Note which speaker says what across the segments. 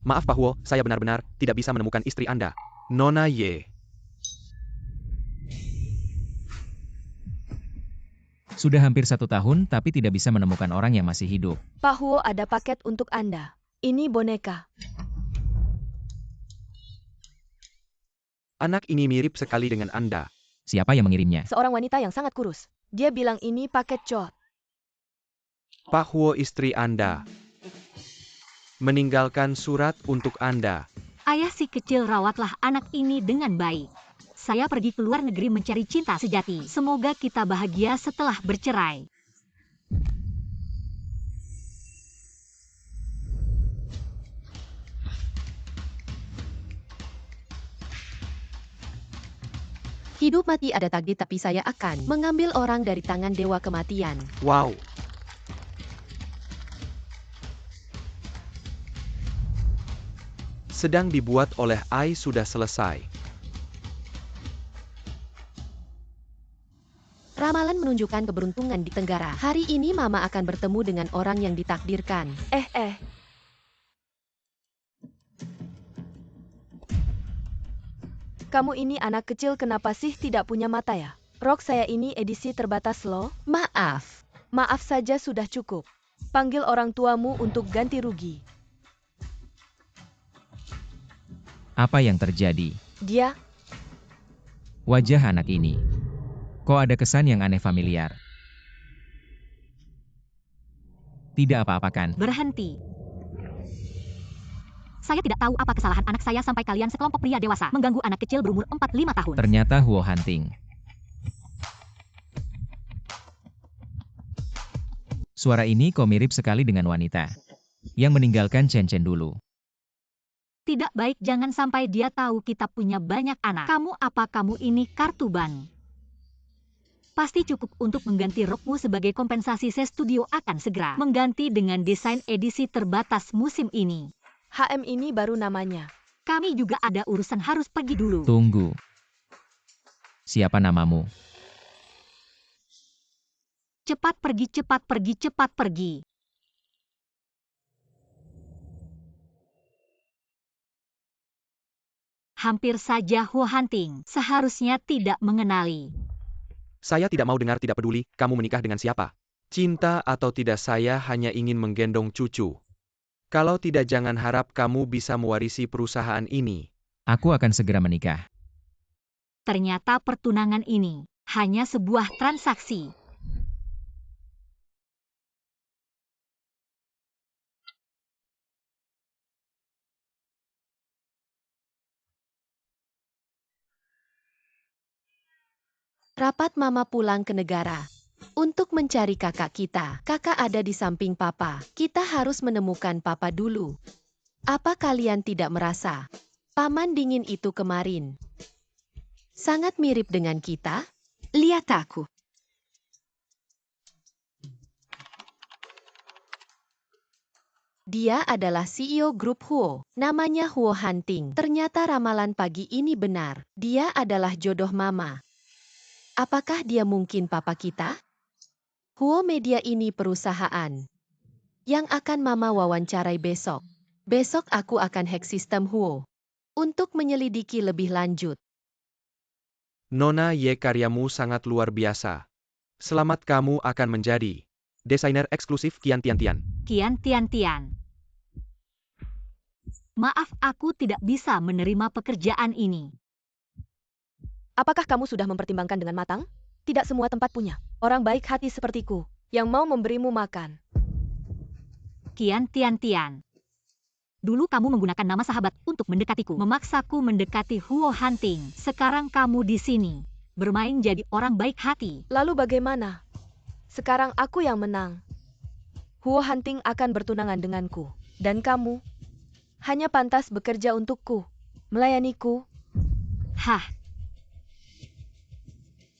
Speaker 1: Maaf Pak Huo, saya benar-benar tidak bisa menemukan istri Anda. Nona Ye.
Speaker 2: Sudah hampir 1 tahun tapi tidak bisa menemukan orang yang masih hidup.
Speaker 3: Pak Huo, ada paket untuk Anda. Ini boneka.
Speaker 1: Anak ini mirip sekali dengan Anda.
Speaker 2: Siapa yang mengirimnya?
Speaker 3: Seorang wanita yang sangat kurus. Dia bilang ini paket Chot.
Speaker 1: Pak Huo, istri Anda meninggalkan surat untuk Anda.
Speaker 4: Ayah si kecil, rawatlah anak ini dengan baik. Saya pergi ke luar negeri mencari cinta sejati. Semoga kita bahagia setelah bercerai.
Speaker 5: Hidup mati ada takdir, tapi saya akan mengambil orang dari tangan dewa kematian.
Speaker 1: Wow. Sedang dibuat oleh Ai sudah selesai.
Speaker 5: Ramalan menunjukkan keberuntungan di Tenggara. Hari ini Mama akan bertemu dengan orang yang ditakdirkan.
Speaker 3: Kamu ini anak kecil, kenapa sih tidak punya mata ya? Rok saya ini edisi terbatas loh.
Speaker 5: Maaf.
Speaker 3: Maaf saja sudah cukup. Panggil orang tuamu untuk ganti rugi.
Speaker 2: Apa yang terjadi?
Speaker 3: Dia,
Speaker 2: Wajah anak ini. Kok ada kesan yang aneh familiar? Tidak apa-apa kan?
Speaker 4: Berhenti. Saya tidak tahu apa kesalahan anak saya sampai kalian sekelompok pria dewasa mengganggu anak kecil berumur 4-5 tahun.
Speaker 2: Ternyata Huo Hanting. Suara ini kok mirip sekali dengan wanita yang meninggalkan Chen Chen dulu.
Speaker 4: Tidak baik, jangan sampai dia tahu kita punya banyak anak. Kamu ini kartu ban. Pasti cukup untuk mengganti rokmu. Sebagai kompensasi, Se Studio akan segera mengganti dengan desain edisi terbatas musim ini.
Speaker 3: HM ini baru namanya.
Speaker 4: Kami juga ada urusan, harus pergi dulu.
Speaker 2: Tunggu. Siapa namamu?
Speaker 4: Cepat pergi, cepat pergi, cepat pergi. Hampir saja Huo Hanting seharusnya tidak mengenali.
Speaker 1: Saya tidak mau dengar, tidak peduli kamu menikah dengan siapa. Cinta atau tidak, saya hanya ingin menggendong cucu. Kalau tidak, jangan harap kamu bisa mewarisi perusahaan ini.
Speaker 2: Aku akan segera menikah.
Speaker 4: Ternyata pertunangan ini hanya sebuah transaksi.
Speaker 5: Rapat Mama pulang ke negara. Untuk mencari kakak kita. Kakak ada di samping Papa. Kita harus menemukan Papa dulu. Apa kalian tidak merasa? Paman dingin itu kemarin sangat mirip dengan kita? Lihat aku. Dia adalah CEO grup Huo. Namanya Huo Hanting. Ternyata ramalan pagi ini benar. Dia adalah jodoh Mama. Apakah dia mungkin papa kita? Huo Media ini perusahaan yang akan Mama wawancarai besok. Besok aku akan hack sistem Huo untuk menyelidiki lebih lanjut.
Speaker 1: Nona Ye, karyamu sangat luar biasa. Selamat, kamu akan menjadi desainer eksklusif Qian Tian Tian.
Speaker 4: Qian Tian Tian. Maaf, aku tidak bisa menerima pekerjaan ini.
Speaker 3: Apakah kamu sudah mempertimbangkan dengan matang? Tidak semua tempat punya orang baik hati sepertiku yang mau memberimu makan.
Speaker 4: Qian Tian Tian. Dulu kamu menggunakan nama sahabat untuk mendekatiku, memaksaku mendekati Huo Hanting. Sekarang kamu di sini bermain jadi orang baik hati.
Speaker 3: Lalu bagaimana? Sekarang aku yang menang. Huo Hanting akan bertunangan denganku. Dan kamu hanya pantas bekerja untukku, melayaniku.
Speaker 4: Hah.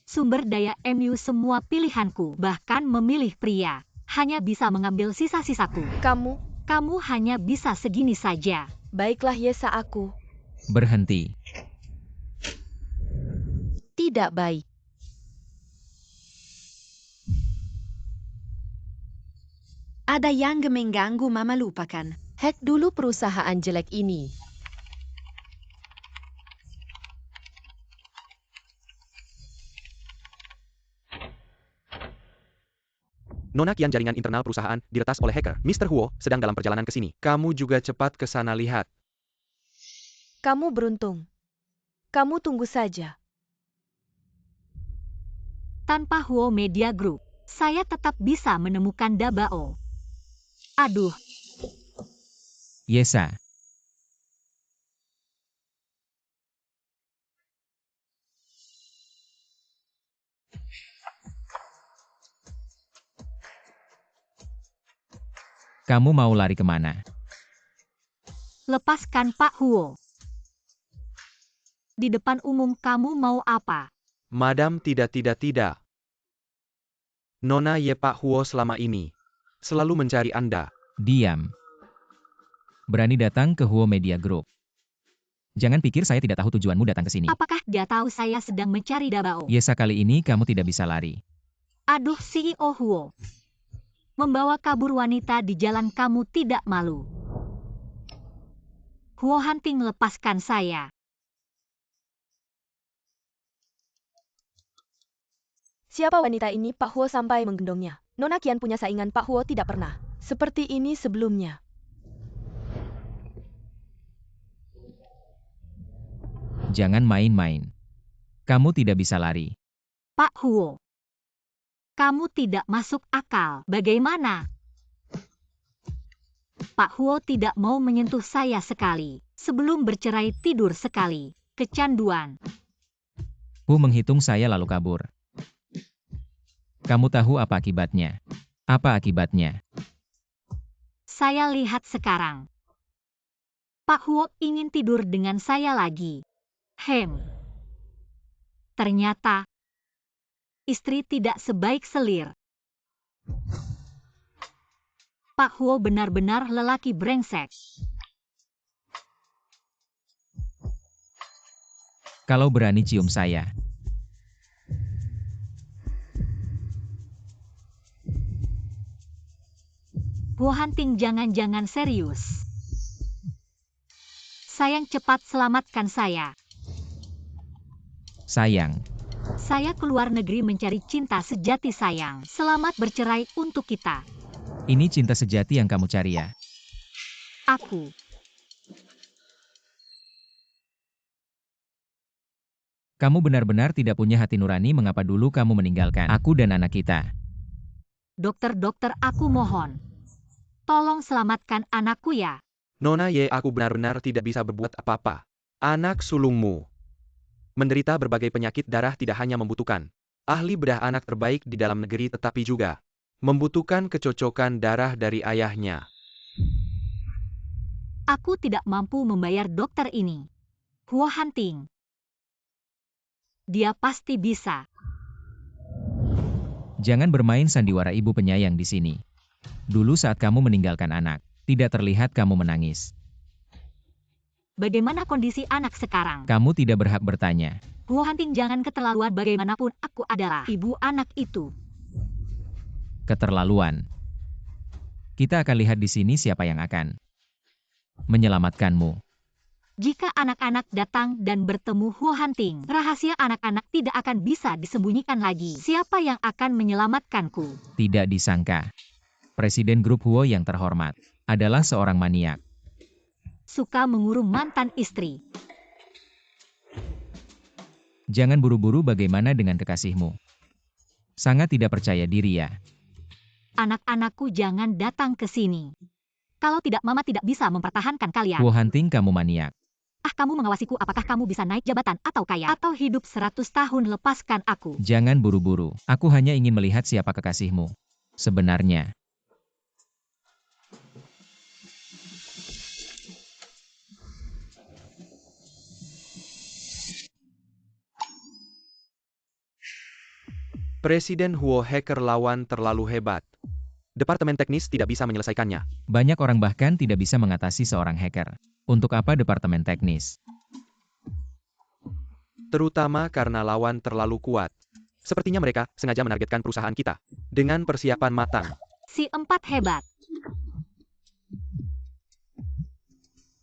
Speaker 4: Sumber daya MU semua pilihanku, bahkan memilih pria. Hanya bisa mengambil sisa-sisaku. Kamu hanya bisa segini saja.
Speaker 3: Baiklah Yesa, aku.
Speaker 2: Berhenti.
Speaker 5: Tidak baik.
Speaker 6: Ada yang mengganggu, Mama lupakan.
Speaker 5: Hack dulu perusahaan jelek ini.
Speaker 1: Nona kian jaringan internal perusahaan diretas oleh hacker. Mr. Huo sedang dalam perjalanan ke sini. Kamu juga cepat ke sana lihat.
Speaker 3: Kamu beruntung. Kamu tunggu saja.
Speaker 4: Tanpa Huo Media Group, saya tetap bisa menemukan Dabao. Aduh,
Speaker 2: Yesa. Kamu mau lari kemana?
Speaker 4: lepaskan Pak Huo. Di depan umum kamu mau apa?
Speaker 1: Madam, tidak. Nona Ye Pak Huo selama ini selalu mencari Anda.
Speaker 2: Diam. Berani datang ke Huo Media Group. Jangan pikir saya tidak tahu tujuanmu datang ke sini.
Speaker 4: Apakah dia tahu saya sedang mencari Dabao?
Speaker 2: Yesa, kali ini kamu tidak bisa lari.
Speaker 4: Aduh, CEO Huo. Membawa kabur wanita di jalan kamu tidak malu. Huo Hanting, lepaskan saya.
Speaker 3: Siapa wanita ini? Pak Huo sampai menggendongnya. Nona kian punya saingan. Pak Huo tidak pernah seperti ini sebelumnya.
Speaker 2: Jangan main-main. Kamu tidak bisa lari.
Speaker 4: Pak Huo. Kamu tidak masuk akal. Bagaimana? Pak Huo tidak mau menyentuh saya sekali. Sebelum bercerai tidur sekali. Kecanduan.
Speaker 2: Hu menghitung saya lalu kabur. Kamu tahu apa akibatnya? Apa akibatnya?
Speaker 4: Saya lihat sekarang. Pak Huo ingin tidur dengan saya lagi. Ternyata istri tidak sebaik selir. Pak Huo benar-benar lelaki brengsek.
Speaker 2: Kalau berani cium saya.
Speaker 4: Huo Hanting, jangan-jangan serius. Sayang, cepat selamatkan saya.
Speaker 2: Sayang.
Speaker 4: Saya keluar negeri mencari cinta sejati, sayang. Selamat bercerai untuk kita.
Speaker 2: Ini cinta sejati yang kamu cari ya?
Speaker 4: Aku.
Speaker 2: Kamu benar-benar tidak punya hati nurani. Mengapa dulu kamu meninggalkan aku dan anak kita?
Speaker 4: Dokter, aku mohon. Tolong selamatkan anakku ya.
Speaker 1: Nona Ye, aku benar-benar tidak bisa berbuat apa-apa. Anak sulungmu menderita berbagai penyakit darah, tidak hanya membutuhkan ahli bedah anak terbaik di dalam negeri, tetapi juga membutuhkan kecocokan darah dari ayahnya.
Speaker 4: Aku tidak mampu membayar dokter ini. Huo Hanting. Dia pasti bisa.
Speaker 2: Jangan bermain sandiwara ibu penyayang di sini. Dulu saat kamu meninggalkan anak, tidak terlihat kamu menangis.
Speaker 4: Bagaimana kondisi anak sekarang?
Speaker 2: Kamu tidak berhak bertanya.
Speaker 4: Huo Hanting, jangan keterlaluan. Bagaimanapun aku adalah ibu anak itu.
Speaker 2: Keterlaluan. Kita akan lihat di sini siapa yang akan menyelamatkanmu.
Speaker 4: Jika anak-anak datang dan bertemu Huo Hanting, rahasia anak-anak tidak akan bisa disembunyikan lagi. Siapa yang akan menyelamatkanku?
Speaker 2: Tidak disangka. Presiden grup Huo yang terhormat adalah seorang maniak.
Speaker 4: Suka mengurung mantan istri.
Speaker 2: Jangan buru-buru. Bagaimana dengan kekasihmu? Sangat tidak percaya diri ya.
Speaker 4: Anak-anakku jangan datang ke sini. Kalau tidak, Mama tidak bisa mempertahankan kalian.
Speaker 2: Huo Hanting, kamu maniak.
Speaker 4: Kamu mengawasiku. Apakah kamu bisa naik jabatan atau kaya? Atau hidup 100 tahun? Lepaskan aku.
Speaker 2: Jangan buru-buru. Aku hanya ingin melihat siapa kekasihmu sebenarnya.
Speaker 1: Presiden Huo, hacker lawan terlalu hebat. Departemen teknis tidak bisa menyelesaikannya.
Speaker 2: Banyak orang bahkan tidak bisa mengatasi seorang hacker. Untuk apa departemen teknis?
Speaker 1: Terutama karena lawan terlalu kuat. Sepertinya mereka sengaja menargetkan perusahaan kita dengan persiapan matang.
Speaker 4: Si 4 hebat.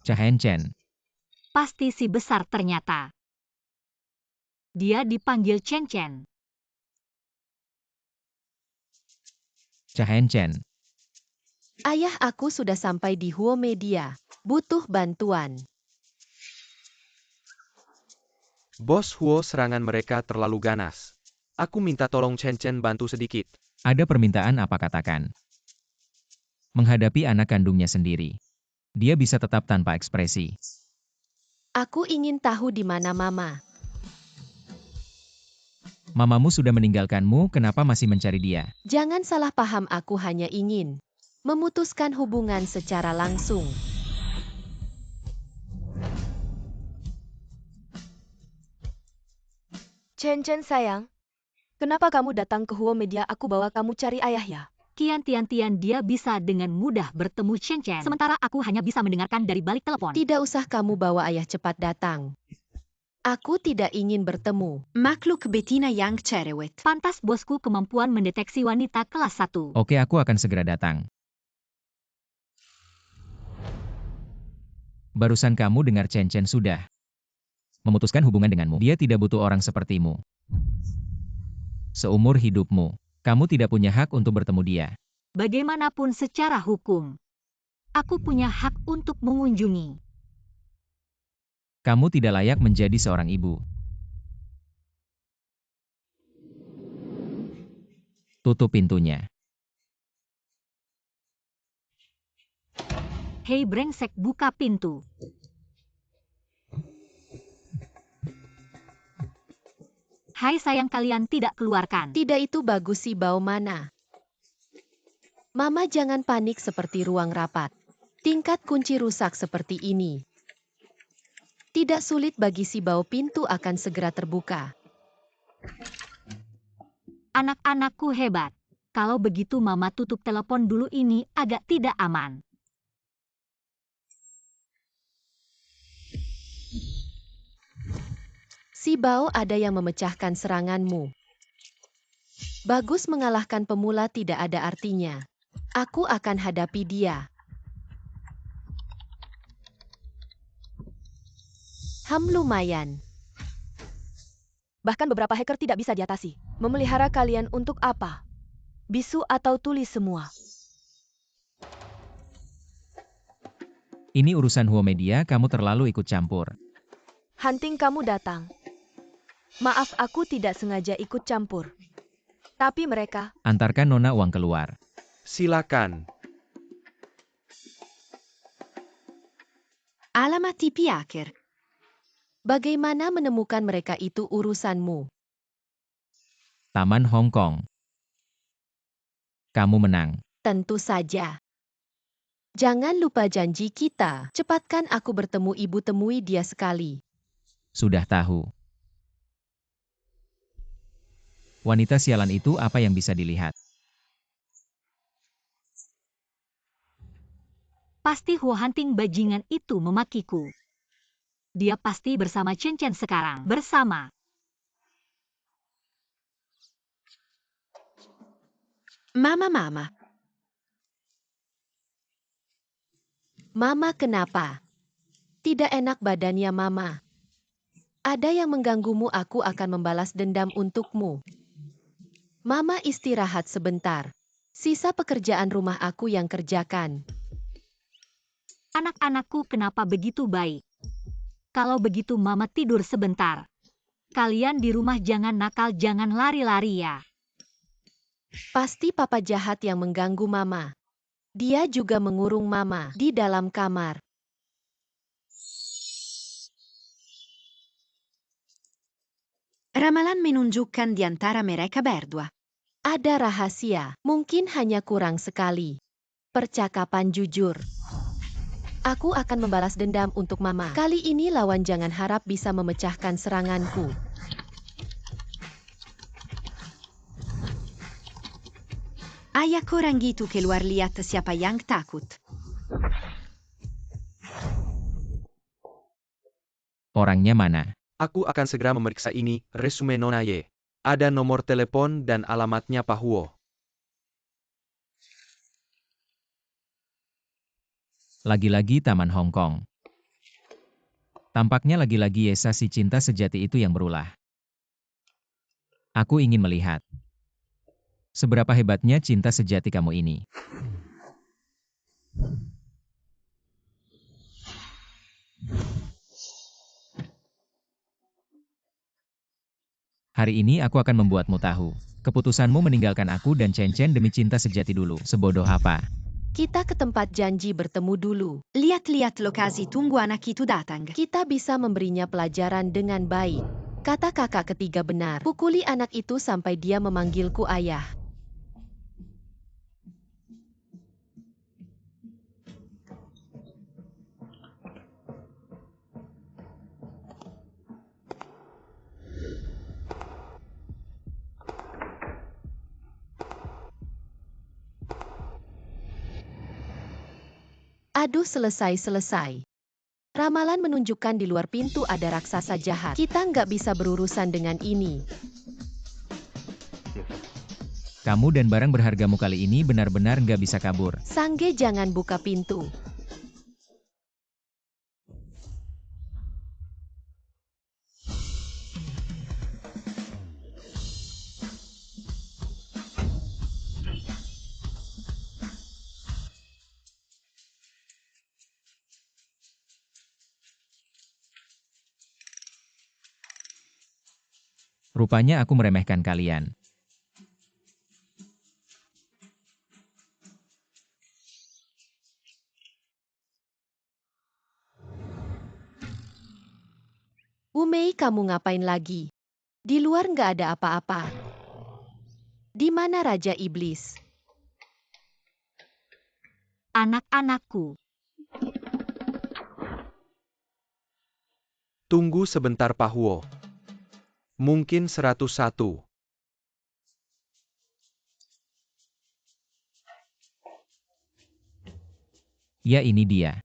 Speaker 2: Chahen Chen.
Speaker 4: Pasti si besar ternyata. Dia dipanggil Chen Chen.
Speaker 2: Chahen Chen.
Speaker 5: Ayah aku sudah sampai di Huo Media. Butuh bantuan.
Speaker 1: Bos Huo, serangan mereka terlalu ganas. Aku minta tolong Chen Chen bantu sedikit.
Speaker 2: Ada permintaan apa katakan? Menghadapi anak kandungnya sendiri. Dia bisa tetap tanpa ekspresi.
Speaker 5: Aku ingin tahu di mana Mama.
Speaker 2: Mamamu sudah meninggalkanmu, kenapa masih mencari dia?
Speaker 5: Jangan salah paham, aku hanya ingin memutuskan hubungan secara langsung.
Speaker 3: Chen Chen sayang, kenapa kamu datang ke Huo Media? Aku bawa kamu cari ayah ya.
Speaker 4: Kian Tian dia bisa dengan mudah bertemu Chen Chen. Sementara aku hanya bisa mendengarkan dari balik telepon.
Speaker 5: Tidak usah kamu bawa ayah, cepat datang. Aku tidak ingin bertemu.
Speaker 6: Makhluk betina yang cerewet.
Speaker 4: Pantas bosku kemampuan mendeteksi wanita kelas 1.
Speaker 2: Oke, aku akan segera datang. Barusan kamu dengar Chen Chen sudah memutuskan hubungan denganmu. Dia tidak butuh orang sepertimu. Seumur hidupmu, kamu tidak punya hak untuk bertemu dia.
Speaker 4: Bagaimanapun secara hukum, aku punya hak untuk mengunjungi.
Speaker 2: Kamu tidak layak menjadi seorang ibu. Tutup pintunya.
Speaker 4: Hei brengsek, buka pintu. Hai sayang, kalian tidak keluarkan.
Speaker 5: Tidak, itu bagus si bau mana. Mama jangan panik seperti ruang rapat. Tingkat kunci rusak seperti ini. Tidak sulit bagi si bau, pintu akan segera terbuka.
Speaker 4: Anak-anakku hebat. Kalau begitu mama tutup telepon dulu, ini agak tidak aman.
Speaker 5: Si bau, ada yang memecahkan seranganmu. Bagus, mengalahkan pemula tidak ada artinya. Aku akan hadapi dia. Lumayan.
Speaker 3: Bahkan beberapa hacker tidak bisa diatasi. Memelihara kalian untuk apa? Bisu atau tulis semua?
Speaker 2: Ini urusan Huo Media, kamu terlalu ikut campur.
Speaker 3: Hunting, kamu datang. Maaf, aku tidak sengaja ikut campur. Tapi mereka...
Speaker 2: Antarkan Nona uang keluar.
Speaker 1: Silakan.
Speaker 6: Alamat tipi hacker.
Speaker 5: Bagaimana menemukan mereka itu urusanmu.
Speaker 2: Taman Hong Kong. Kamu menang.
Speaker 5: Tentu saja. Jangan lupa janji kita. Cepatkan, aku bertemu ibu, temui dia sekali.
Speaker 2: Sudah tahu. Wanita sialan itu apa yang bisa dilihat?
Speaker 4: Pasti Huo Hunting bajingan itu memakiku. Dia pasti bersama Chen Chen sekarang. Bersama.
Speaker 6: Mama.
Speaker 5: Mama, kenapa? Tidak enak badannya, Mama. Ada yang mengganggumu, aku akan membalas dendam untukmu. Mama, istirahat sebentar. Sisa pekerjaan rumah aku yang kerjakan.
Speaker 4: Anak-anakku kenapa begitu baik? Kalau begitu mama tidur sebentar. Kalian di rumah jangan nakal, jangan lari-lari ya.
Speaker 5: Pasti papa jahat yang mengganggu Mama. Dia juga mengurung Mama di dalam kamar.
Speaker 6: Ramalan menunjukkan di antara mereka berdua.
Speaker 5: Ada rahasia, mungkin hanya kurang sekali. Percakapan jujur. Aku akan membalas dendam untuk Mama. Kali ini lawan, jangan harap bisa memecahkan seranganku.
Speaker 6: Ayah orang gitu keluar, lihat siapa yang takut.
Speaker 2: Orangnya mana?
Speaker 1: Aku akan segera memeriksa ini, resume Nona Ye. Ada nomor telepon dan alamatnya Pak Huo.
Speaker 2: Lagi-lagi Taman Hong Kong. Tampaknya lagi-lagi Yesa si cinta sejati itu yang berulah. Aku ingin melihat seberapa hebatnya cinta sejati kamu ini. Hari ini aku akan membuatmu tahu. Keputusanmu meninggalkan aku dan Chen demi cinta sejati dulu. Sebodoh apa?
Speaker 5: Kita ke tempat janji bertemu dulu.
Speaker 6: Lihat-lihat lokasi tunggu anak itu datang.
Speaker 5: Kita bisa memberinya pelajaran dengan baik. Kata kakak ketiga benar. Pukuli anak itu sampai dia memanggilku ayah. Aduh, selesai. Ramalan menunjukkan di luar pintu ada raksasa jahat. Kita nggak bisa berurusan dengan ini.
Speaker 2: Kamu dan barang berhargamu kali ini benar-benar nggak bisa kabur.
Speaker 5: Sangge, jangan buka pintu.
Speaker 2: Rupanya aku meremehkan kalian.
Speaker 5: Umei, kamu ngapain lagi? Di luar nggak ada apa-apa. Di mana Raja Iblis?
Speaker 4: Anak-anakku,
Speaker 1: Tunggu sebentar Pak Huo. Mungkin 101.
Speaker 2: Ya, ini dia.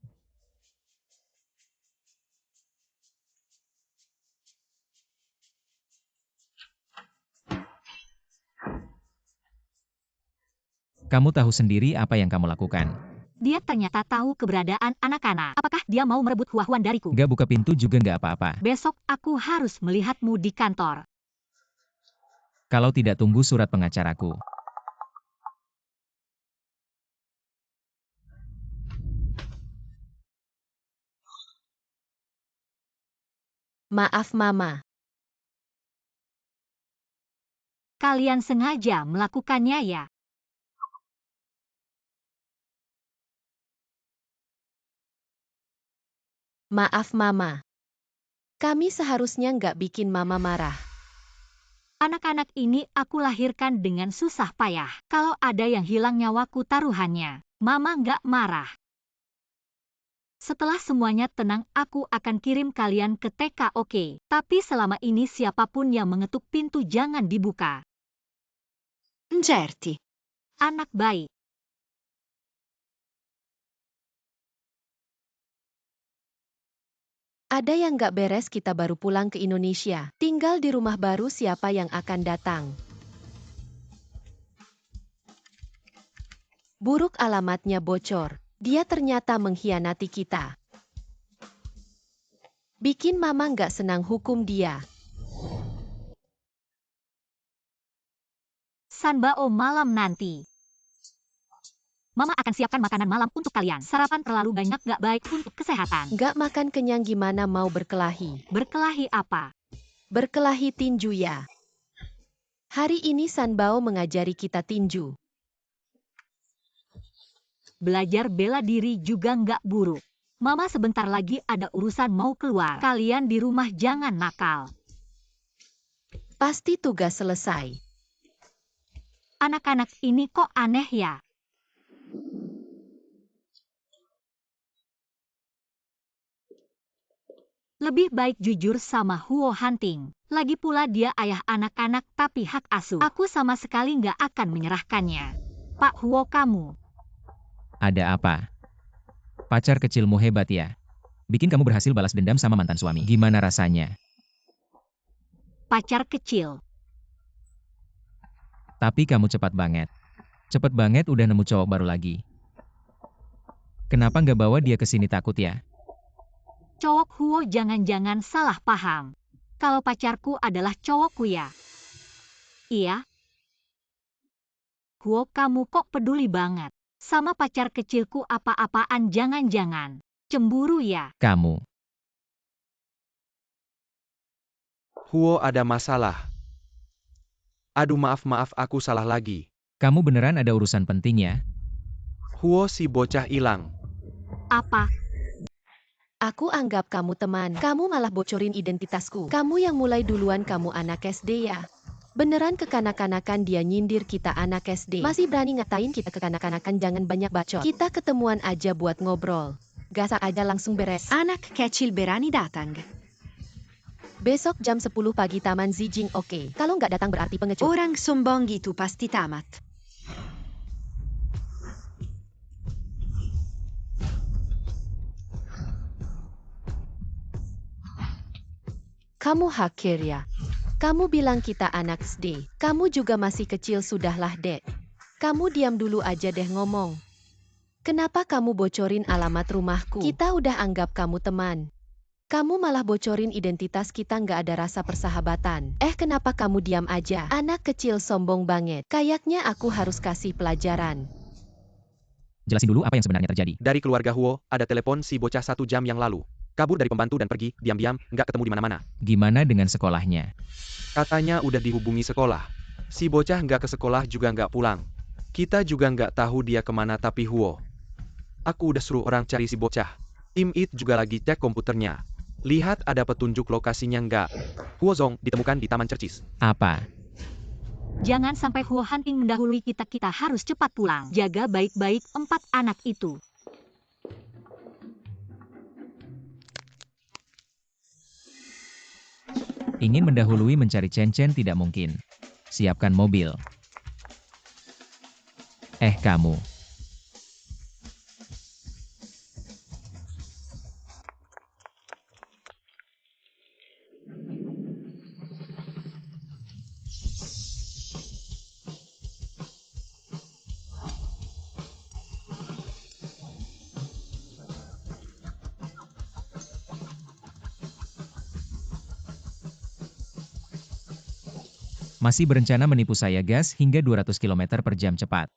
Speaker 2: Kamu tahu sendiri apa yang kamu lakukan.
Speaker 4: dia ternyata tahu keberadaan anak-anak. Apakah dia mau merebut Huahuan dariku?
Speaker 2: Nggak buka pintu juga nggak apa-apa.
Speaker 4: Besok aku harus melihatmu di kantor.
Speaker 2: Kalau tidak, tunggu surat pengacaraku.
Speaker 5: Maaf, Mama.
Speaker 4: Kalian sengaja melakukannya ya?
Speaker 5: Maaf, Mama. Kami seharusnya nggak bikin Mama marah.
Speaker 4: Anak-anak ini aku lahirkan dengan susah payah. Kalau ada yang hilang nyawaku taruhannya, Mama nggak marah. Setelah semuanya tenang, aku akan kirim kalian ke TK, oke? Tapi selama ini siapapun yang mengetuk pintu jangan dibuka.
Speaker 6: Certi.
Speaker 4: Anak baik.
Speaker 5: Ada yang nggak beres, kita baru pulang ke Indonesia. Tinggal di rumah baru, siapa yang akan datang? Buruk, alamatnya bocor. Dia ternyata mengkhianati kita. Bikin Mama nggak senang, hukum dia.
Speaker 4: Sanbao malam nanti. Mama akan siapkan makanan malam untuk kalian. Sarapan terlalu banyak nggak baik untuk kesehatan.
Speaker 5: Nggak makan kenyang gimana mau berkelahi?
Speaker 4: Berkelahi apa?
Speaker 5: Berkelahi tinju ya. Hari ini Sanbao mengajari kita tinju.
Speaker 4: Belajar bela diri juga nggak buruk. Mama sebentar lagi ada urusan mau keluar. Kalian di rumah jangan nakal.
Speaker 5: Pasti tugas selesai.
Speaker 4: Anak-anak ini kok aneh ya? Lebih baik jujur sama Huo Hanting. Lagi pula dia ayah anak-anak tapi hak asuh. Aku sama sekali nggak akan menyerahkannya. Pak Huo, kamu.
Speaker 2: Ada apa? Pacar kecilmu hebat ya. Bikin kamu berhasil balas dendam sama mantan suami. Gimana rasanya?
Speaker 4: Pacar kecil.
Speaker 2: Tapi kamu cepat banget. Cepat banget udah nemu cowok baru lagi. Kenapa nggak bawa dia ke sini, takut ya?
Speaker 4: Cowok Huo jangan-jangan salah paham. Kalau pacarku adalah cowokku ya? Iya. Huo, kamu kok peduli banget sama pacar kecilku, apa-apaan, jangan-jangan cemburu ya?
Speaker 2: Kamu.
Speaker 1: Huo, ada masalah. Aduh, maaf, aku salah lagi.
Speaker 2: Kamu beneran ada urusan penting ya?
Speaker 1: Huo, si bocah hilang.
Speaker 4: Apa?
Speaker 5: Aku anggap kamu teman. Kamu malah bocorin identitasku. Kamu yang mulai duluan, kamu anak SD ya? Beneran kekanak-kanakan dia nyindir kita anak SD. Masih berani ngatain kita kekanak-kanakan, jangan banyak bacot. Kita ketemuan aja buat ngobrol. Gasak aja langsung beres.
Speaker 6: Anak kecil berani datang.
Speaker 5: Besok jam 10 pagi Taman Zijing, oke? Kalau nggak datang berarti pengecut.
Speaker 6: Orang sombong itu pasti tamat.
Speaker 5: Kamu hacker ya? Kamu bilang kita anak SD. Kamu juga masih kecil, sudahlah dek. Kamu diam dulu aja deh ngomong. Kenapa kamu bocorin alamat rumahku? Kita udah anggap kamu teman. Kamu malah bocorin identitas kita, nggak ada rasa persahabatan. Kenapa kamu diam aja? Anak kecil sombong banget. Kayaknya aku harus kasih pelajaran.
Speaker 2: Jelasin dulu apa yang sebenarnya terjadi.
Speaker 1: Dari keluarga Huo, ada telepon si bocah 1 jam yang lalu. Kabur dari pembantu dan pergi, diam-diam, nggak ketemu di mana-mana.
Speaker 2: Gimana dengan sekolahnya?
Speaker 1: Katanya udah dihubungi sekolah. Si bocah nggak ke sekolah juga nggak pulang. Kita juga nggak tahu dia kemana, tapi Huo, aku udah suruh orang cari si bocah. Tim It juga lagi cek komputernya. Lihat ada petunjuk lokasinya nggak? Huo Zong ditemukan di Taman Cercis.
Speaker 2: Apa?
Speaker 4: Jangan sampai Huo Hanting mendahului kita. Kita harus cepat pulang. Jaga baik-baik 4 anak itu.
Speaker 2: Ingin mendahului mencari Chen tidak mungkin. Siapkan mobil. Kamu. Masih berencana menipu saya gas hingga 200 km per jam cepat.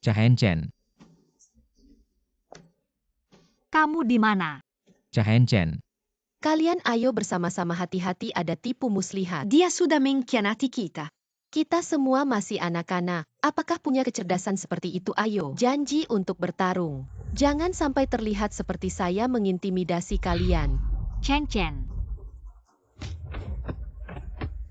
Speaker 2: Cahen Chen.
Speaker 4: Kamu di mana?
Speaker 2: Cahen Chen.
Speaker 5: Kalian ayo bersama-sama, hati-hati ada tipu muslihat.
Speaker 6: Dia sudah mengkhianati kita.
Speaker 5: Kita semua masih anak-anak. Apakah punya kecerdasan seperti itu? Ayo, janji untuk bertarung. Jangan sampai terlihat seperti saya mengintimidasi kalian.
Speaker 4: Chen.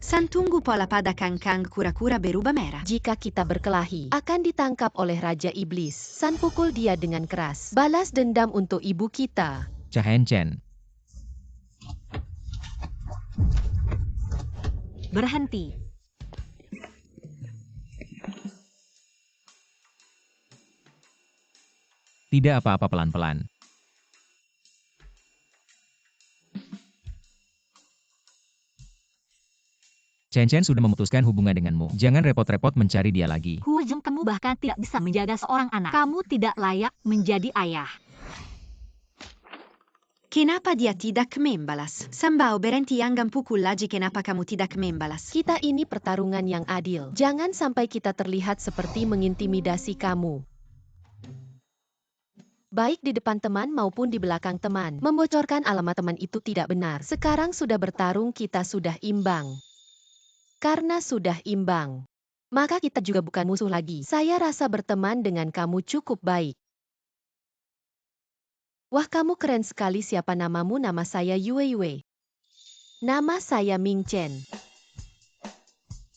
Speaker 6: San tunggu pola pada kangkang kura-kura berubah merah.
Speaker 5: Jika kita berkelahi, akan ditangkap oleh Raja Iblis. San pukul dia dengan keras. Balas dendam untuk ibu kita.
Speaker 2: Cahen Chen.
Speaker 4: Berhenti.
Speaker 2: Tidak apa-apa, pelan-pelan. Chen sudah memutuskan hubungan denganmu. Jangan repot-repot mencari dia lagi.
Speaker 4: Huo Zong, kamu bahkan tidak bisa menjaga seorang anak. Kamu tidak layak menjadi ayah.
Speaker 6: Kenapa dia tidak membalas? Sambao berhenti anggap pukul lagi, kenapa kamu tidak membalas?
Speaker 5: Kita ini pertarungan yang adil. Jangan sampai kita terlihat seperti mengintimidasi kamu. Baik di depan teman maupun di belakang teman. Membocorkan alamat teman itu tidak benar. Sekarang sudah bertarung, kita sudah imbang. Karena sudah imbang, maka kita juga bukan musuh lagi. Saya rasa berteman dengan kamu cukup baik. Wah, kamu keren sekali. Siapa namamu? Nama saya Yue. Nama saya Ming Chen.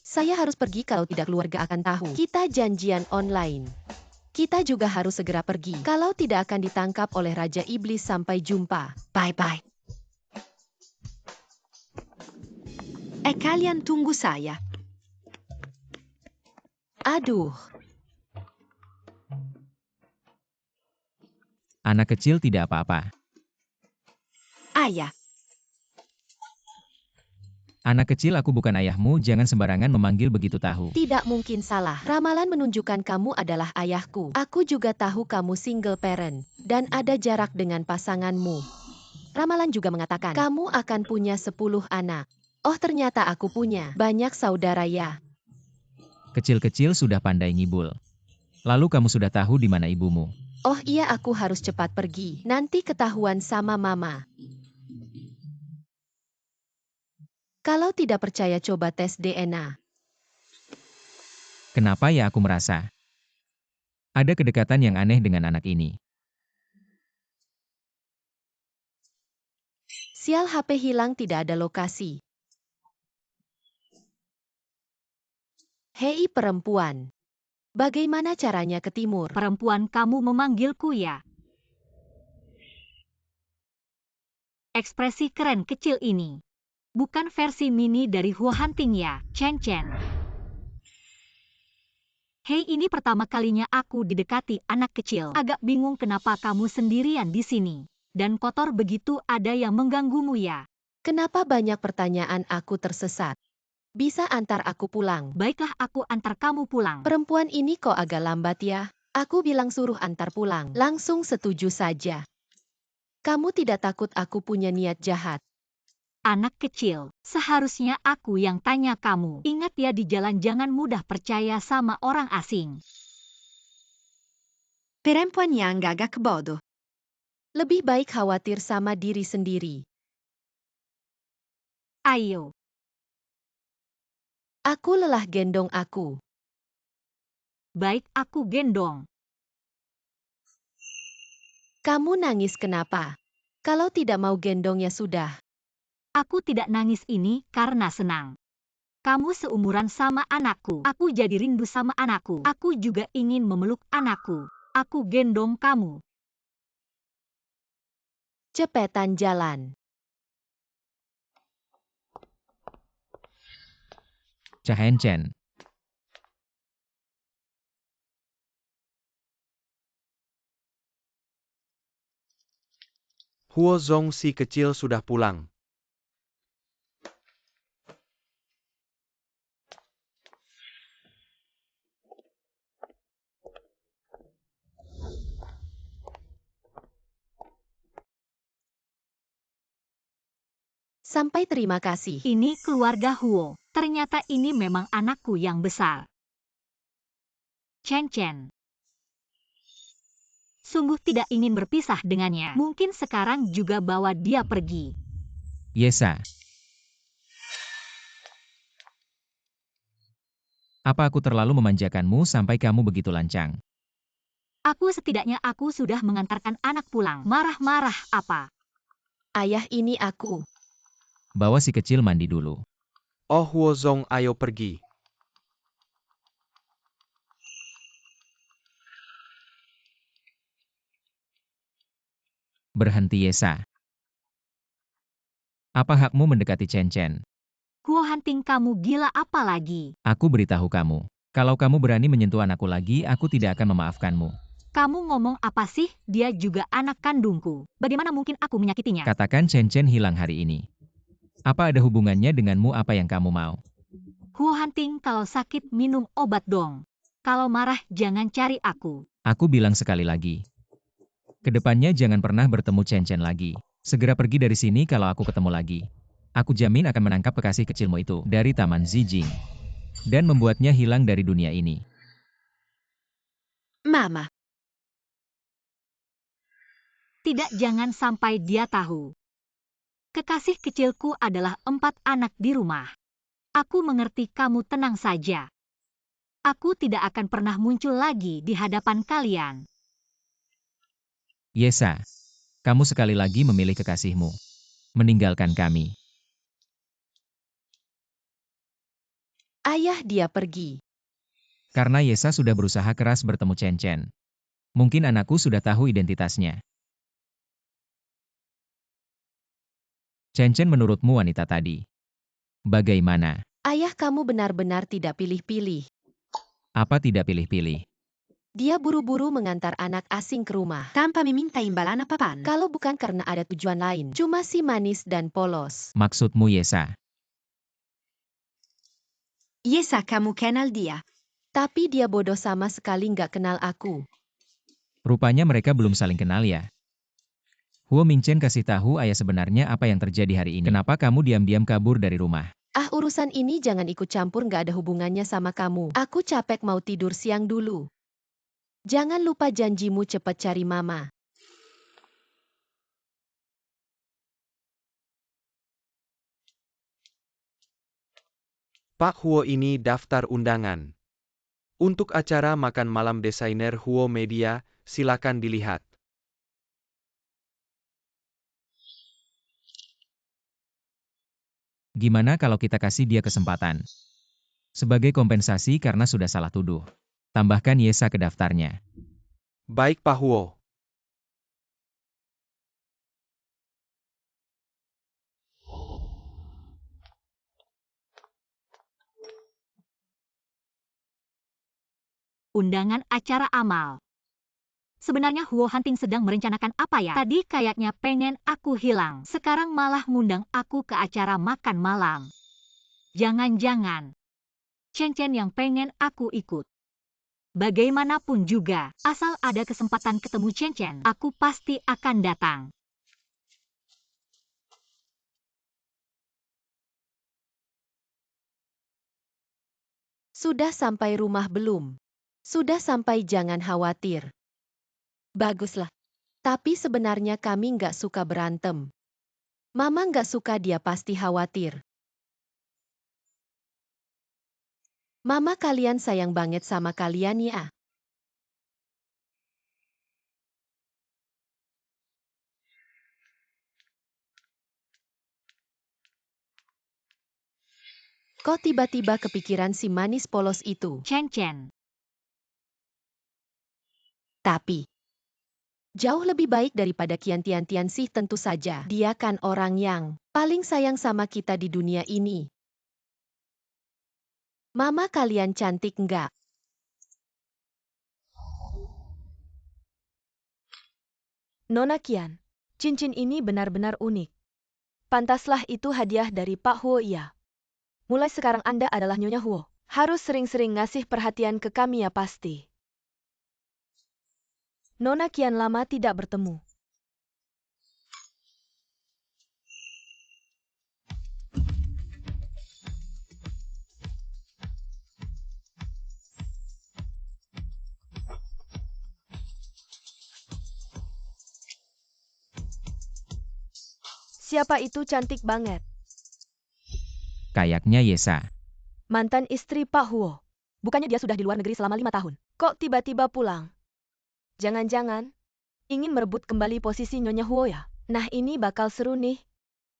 Speaker 5: Saya harus pergi, kalau tidak keluarga akan tahu. Kita janjian online. Kita juga harus segera pergi. Kalau tidak akan ditangkap oleh Raja Iblis. Sampai jumpa.
Speaker 6: Bye-bye. Kalian tunggu saya.
Speaker 5: Aduh.
Speaker 2: Anak kecil tidak apa-apa.
Speaker 6: Ayah,
Speaker 2: Anak kecil, aku bukan ayahmu, jangan sembarangan memanggil begitu tahu.
Speaker 5: Tidak mungkin salah. Ramalan menunjukkan kamu adalah ayahku. Aku juga tahu kamu single parent dan ada jarak dengan pasanganmu. Ramalan juga mengatakan kamu akan punya 10 anak. Oh, ternyata aku punya banyak saudara ya.
Speaker 2: Kecil-kecil sudah pandai ngibul. Lalu kamu sudah tahu di mana ibumu.
Speaker 5: Oh iya, aku harus cepat pergi. Nanti ketahuan sama mama. Kalau tidak percaya coba tes DNA.
Speaker 2: Kenapa ya aku merasa ada kedekatan yang aneh dengan anak ini.
Speaker 5: Sial, HP hilang, tidak ada lokasi. Hei perempuan. Bagaimana caranya ke timur?
Speaker 4: Perempuan, kamu memanggilku ya. Ekspresi keren kecil ini. Bukan versi mini dari Hua Hanting ya, Chen Chen. Hei, ini pertama kalinya aku didekati anak kecil. Agak bingung kenapa kamu sendirian di sini. Dan kotor begitu, ada yang mengganggumu ya.
Speaker 5: Kenapa banyak pertanyaan, aku tersesat? Bisa antar aku pulang?
Speaker 4: Baiklah, aku antar kamu pulang.
Speaker 5: Perempuan ini kok agak lambat ya? Aku bilang suruh antar pulang. Langsung setuju saja. Kamu tidak takut aku punya niat jahat?
Speaker 4: Anak kecil, seharusnya aku yang tanya kamu. Ingat ya, di jalan jangan mudah percaya sama orang asing.
Speaker 6: perempuan yang agak bodoh.
Speaker 5: Lebih baik khawatir sama diri sendiri.
Speaker 4: Ayo,
Speaker 5: Aku lelah, gendong aku.
Speaker 4: baik, aku gendong.
Speaker 5: Kamu nangis kenapa? Kalau tidak mau gendong ya sudah.
Speaker 4: Aku tidak nangis ini karena senang. Kamu seumuran sama anakku. Aku jadi rindu sama anakku. Aku juga ingin memeluk anakku. Aku gendong kamu.
Speaker 5: Cepetan jalan.
Speaker 2: Chen Chen.
Speaker 1: Huo Zong si kecil sudah pulang.
Speaker 5: Sampai, terima kasih.
Speaker 4: Ini keluarga Huo. Ternyata ini memang anakku yang besar. Chen Chen. Sungguh tidak ingin berpisah dengannya. Mungkin sekarang juga bawa dia pergi.
Speaker 2: Yesa. Apa aku terlalu memanjakanmu sampai kamu begitu lancang?
Speaker 4: Setidaknya aku sudah mengantarkan anak pulang. Marah-marah apa?
Speaker 5: Ayah, ini aku.
Speaker 2: Bawa si kecil mandi dulu.
Speaker 1: Oh Huo Zong, ayo pergi.
Speaker 2: Berhenti Yesa. Apa hakmu mendekati Chen Chen?
Speaker 4: Huo Hanting, kamu gila apa lagi?
Speaker 2: Aku beritahu kamu. Kalau kamu berani menyentuh anakku lagi, aku tidak akan memaafkanmu.
Speaker 4: Kamu ngomong apa sih? Dia juga anak kandungku. Bagaimana mungkin aku menyakitinya?
Speaker 2: Katakan Chen Chen hilang hari ini. Apa ada hubungannya denganmu, apa yang kamu mau?
Speaker 4: Huo Hanting, kalau sakit minum obat dong. Kalau marah jangan cari aku.
Speaker 2: Aku bilang sekali lagi. Kedepannya jangan pernah bertemu Chen Chen lagi. Segera pergi dari sini kalau aku ketemu lagi. Aku jamin akan menangkap kekasih kecilmu itu dari Taman Zijing. Dan membuatnya hilang dari dunia ini.
Speaker 6: Mama,
Speaker 4: Tidak, jangan sampai dia tahu. Kekasih kecilku adalah 4 anak di rumah. Aku mengerti, kamu tenang saja. Aku tidak akan pernah muncul lagi di hadapan kalian.
Speaker 2: Yesa, kamu sekali lagi memilih kekasihmu. Meninggalkan kami.
Speaker 5: Ayah, dia pergi.
Speaker 2: Karena Yesa sudah berusaha keras bertemu Chen Chen. Mungkin anakku sudah tahu identitasnya. Chen Chen menurutmu wanita tadi. Bagaimana?
Speaker 5: Ayah, kamu benar-benar tidak pilih-pilih.
Speaker 2: Apa tidak pilih-pilih?
Speaker 5: Dia buru-buru mengantar anak asing ke rumah.
Speaker 6: Tanpa meminta imbalan apapun.
Speaker 5: Kalau bukan karena ada tujuan lain, cuma si manis dan polos.
Speaker 2: Maksudmu Yesa?
Speaker 6: Yesa, kamu kenal dia.
Speaker 5: Tapi dia bodoh sama sekali nggak kenal aku.
Speaker 2: Rupanya mereka belum saling kenal ya. Huo Mingchen kasih tahu ayah sebenarnya apa yang terjadi hari ini. Kenapa kamu diam-diam kabur dari rumah?
Speaker 5: Ah, urusan ini jangan ikut campur, nggak ada hubungannya sama kamu. Aku capek mau tidur siang dulu. Jangan lupa janjimu cepat cari mama.
Speaker 1: Pak Huo ini daftar undangan. Untuk acara makan malam desainer Huo Media, silakan dilihat.
Speaker 2: Gimana kalau kita kasih dia kesempatan? Sebagai kompensasi karena sudah salah tuduh. Tambahkan Yesa ke daftarnya.
Speaker 1: Baik Pak Huo.
Speaker 4: Undangan acara amal. Sebenarnya Huo Hanting sedang merencanakan apa ya? Tadi kayaknya pengen aku hilang. Sekarang malah ngundang aku ke acara makan malam. Jangan-jangan Chen Chen yang pengen aku ikut. Bagaimanapun juga, asal ada kesempatan ketemu Chen Chen, aku pasti akan datang.
Speaker 5: Sudah sampai rumah belum? Sudah sampai, jangan khawatir. Baguslah. Tapi sebenarnya kami nggak suka berantem. Mama nggak suka, dia pasti khawatir. Mama kalian sayang banget sama kalian ya. Kok tiba-tiba kepikiran si manis polos itu?
Speaker 4: Chen Chen.
Speaker 5: Tapi jauh lebih baik daripada Qian Tian sih, tentu saja. Dia kan orang yang paling sayang sama kita di dunia ini. Mama kalian cantik nggak?
Speaker 3: Nona Qian, cincin ini benar-benar unik. Pantaslah itu hadiah dari Pak Huo ya. Mulai sekarang Anda adalah Nyonya Huo. Harus sering-sering ngasih perhatian ke kami ya pasti. Nona Qian lama tidak bertemu. Siapa itu cantik banget?
Speaker 2: Kayaknya Yesa.
Speaker 3: Mantan istri Pak Huo. Bukannya dia sudah di luar negeri selama 5 tahun. Kok tiba-tiba pulang? Jangan-jangan ingin merebut kembali posisi Nyonya Huo ya? Nah, ini bakal seru nih.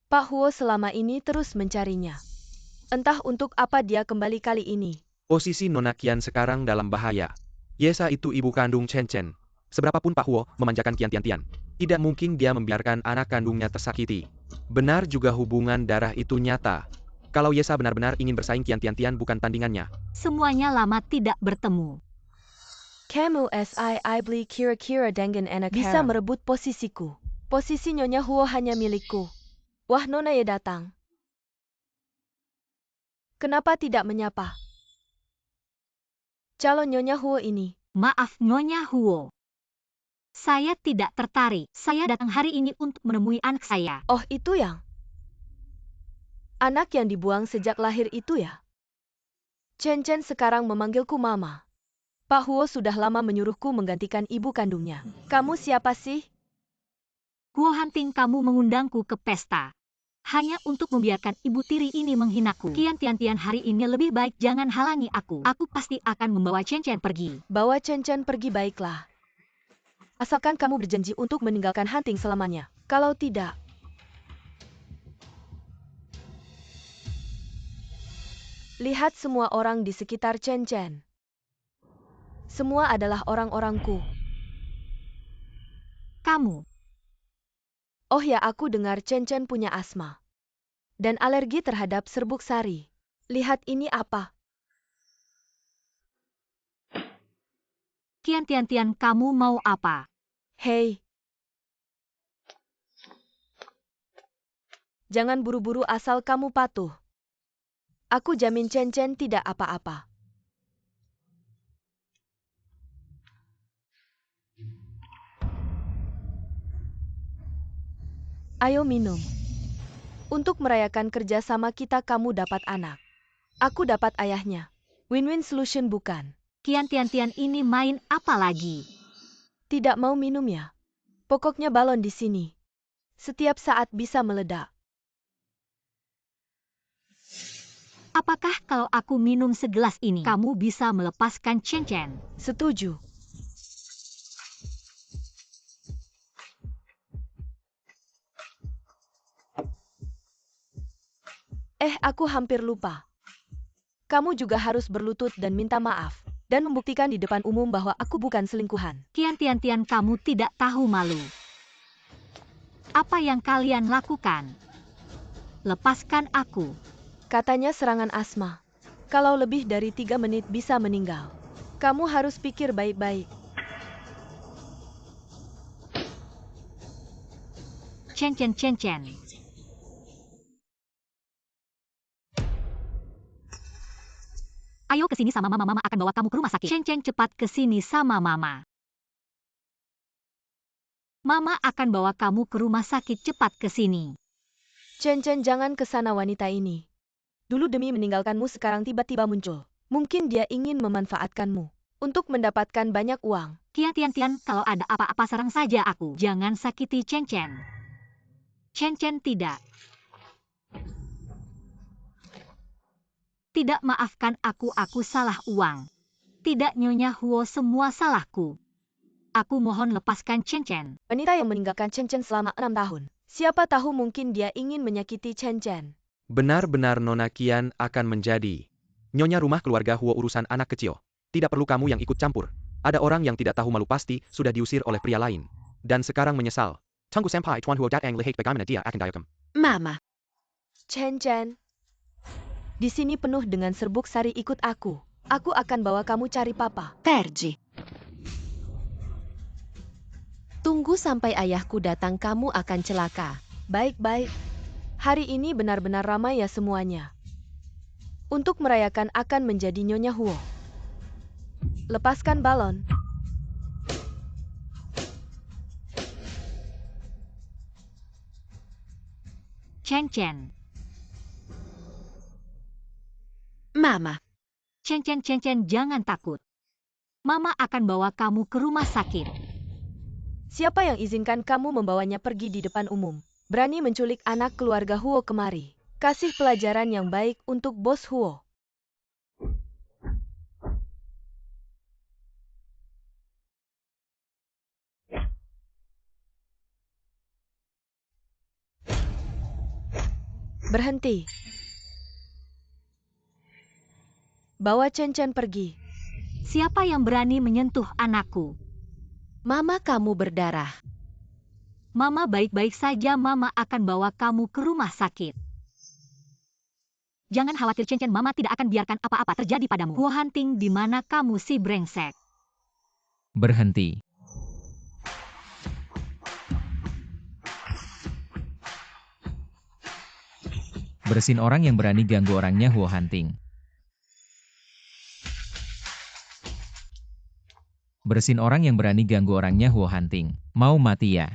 Speaker 3: Pak Huo selama ini terus mencarinya. Entah untuk apa dia kembali kali ini.
Speaker 1: Posisi Nona Qian sekarang dalam bahaya. Yesa itu ibu kandung Chen Chen. Seberapapun Pak Huo memanjakan Qian Tian, tidak mungkin dia membiarkan anak kandungnya tersakiti. Benar juga hubungan darah itu nyata. Kalau Yesa benar-benar ingin bersaing, Qian Tian bukan tandingannya.
Speaker 4: Semuanya lama tidak bertemu.
Speaker 3: Kamu I beli kira-kira dengan anak bisa merebut posisiku. Posisi Nyonya Huo hanya milikku. Wah, Nona Ye datang. Kenapa tidak menyapa? Calon Nyonya Huo ini.
Speaker 4: Maaf Nyonya Huo. Saya tidak tertarik. Saya datang hari ini untuk menemui anak saya.
Speaker 3: Oh, itu yang anak yang dibuang sejak lahir itu ya? Chen Chen sekarang memanggilku Mama. Pak Huo sudah lama menyuruhku menggantikan ibu kandungnya. Kamu siapa sih?
Speaker 4: Huo Hanting, kamu mengundangku ke pesta. Hanya untuk membiarkan ibu tiri ini menghinaku. Qian Tian hari ini lebih baik jangan halangi aku. Aku pasti akan membawa Chen Chen pergi.
Speaker 3: Bawa Chen Chen pergi, baiklah. Asalkan kamu berjanji untuk meninggalkan Hanting selamanya. Kalau tidak, lihat semua orang di sekitar Chen Chen. Semua adalah orang-orangku.
Speaker 4: Kamu.
Speaker 3: Oh ya, aku dengar Chen Chen punya asma. Dan alergi terhadap serbuk sari. Lihat ini apa?
Speaker 4: Kian Tian Tian, kamu mau apa?
Speaker 3: Hei. Jangan buru-buru asal kamu patuh. Aku jamin Chen Chen tidak apa-apa. Ayo minum. Untuk merayakan kerjasama kita, kamu dapat anak. Aku dapat ayahnya. Win-win solution bukan?
Speaker 4: Kian Tian Tian, ini main apa lagi?
Speaker 3: Tidak mau minum ya? Pokoknya balon di sini. Setiap saat bisa meledak.
Speaker 4: Apakah kalau aku minum segelas ini, kamu bisa melepaskan Chen Chen?
Speaker 3: Setuju. Aku hampir lupa. Kamu juga harus berlutut dan minta maaf. Dan membuktikan di depan umum bahwa aku bukan selingkuhan.
Speaker 4: Kian Tian Tian, kamu tidak tahu malu. Apa yang kalian lakukan? Lepaskan aku.
Speaker 3: Katanya serangan asma. Kalau lebih dari 3 menit bisa meninggal. Kamu harus pikir baik-baik.
Speaker 4: Chen Chen Chen Chen. Ayo ke sini sama mama, mama akan bawa kamu ke rumah sakit. Chen Chen, cepat ke sini sama mama. Mama akan bawa kamu ke rumah sakit, cepat ke sini.
Speaker 3: Chen Chen, jangan ke sana, wanita ini. Dulu demi meninggalkanmu, sekarang tiba-tiba muncul. Mungkin dia ingin memanfaatkanmu untuk mendapatkan banyak uang.
Speaker 4: Kian Tian Tian, kalau ada apa-apa serang saja aku. Jangan sakiti Chen Chen. Chen Chen tidak. Tidak, maafkan aku salah uang. Tidak Nyonya Huo, semua salahku. Aku mohon lepaskan Chen Chen.
Speaker 3: Wanita yang meninggalkan Chen Chen selama 6 tahun. Siapa tahu mungkin dia ingin menyakiti Chen Chen.
Speaker 1: Benar-benar Nona Kian akan menjadi nyonya rumah keluarga Huo, urusan anak kecil. Tidak perlu kamu yang ikut campur. Ada orang yang tidak tahu malu pasti sudah diusir oleh pria lain. Dan sekarang menyesal. Tunggu sampai Tuan Huo datang lihat bagaimana dia akan diakem.
Speaker 5: Mama,
Speaker 3: Chen Chen. Di sini penuh dengan serbuk sari, ikut aku. Aku akan bawa kamu cari papa.
Speaker 5: pergi. Tunggu sampai ayahku datang, kamu akan celaka.
Speaker 3: Baik-baik. Hari ini benar-benar ramai ya semuanya. Untuk merayakan akan menjadi Nyonya Huo. Lepaskan balon.
Speaker 4: Chen Chen.
Speaker 5: Mama,
Speaker 4: Chen Chen Chen Chen, jangan takut. Mama akan bawa kamu ke rumah sakit.
Speaker 3: Siapa yang izinkan kamu membawanya pergi di depan umum? Berani menculik anak keluarga Huo kemari. Kasih pelajaran yang baik untuk bos Huo. Berhenti. Bawa Chen Chen pergi.
Speaker 4: Siapa yang berani menyentuh anakku?
Speaker 5: mama kamu berdarah.
Speaker 4: Mama baik-baik saja, mama akan bawa kamu ke rumah sakit. Jangan khawatir Chen Chen, mama tidak akan biarkan apa-apa terjadi padamu. Huo Hanting, di mana kamu si brengsek?
Speaker 2: Berhenti. Bersin orang yang berani ganggu orangnya Huo Hanting. Bersin orang yang berani ganggu orangnya Huo Hanting. Mau mati ya?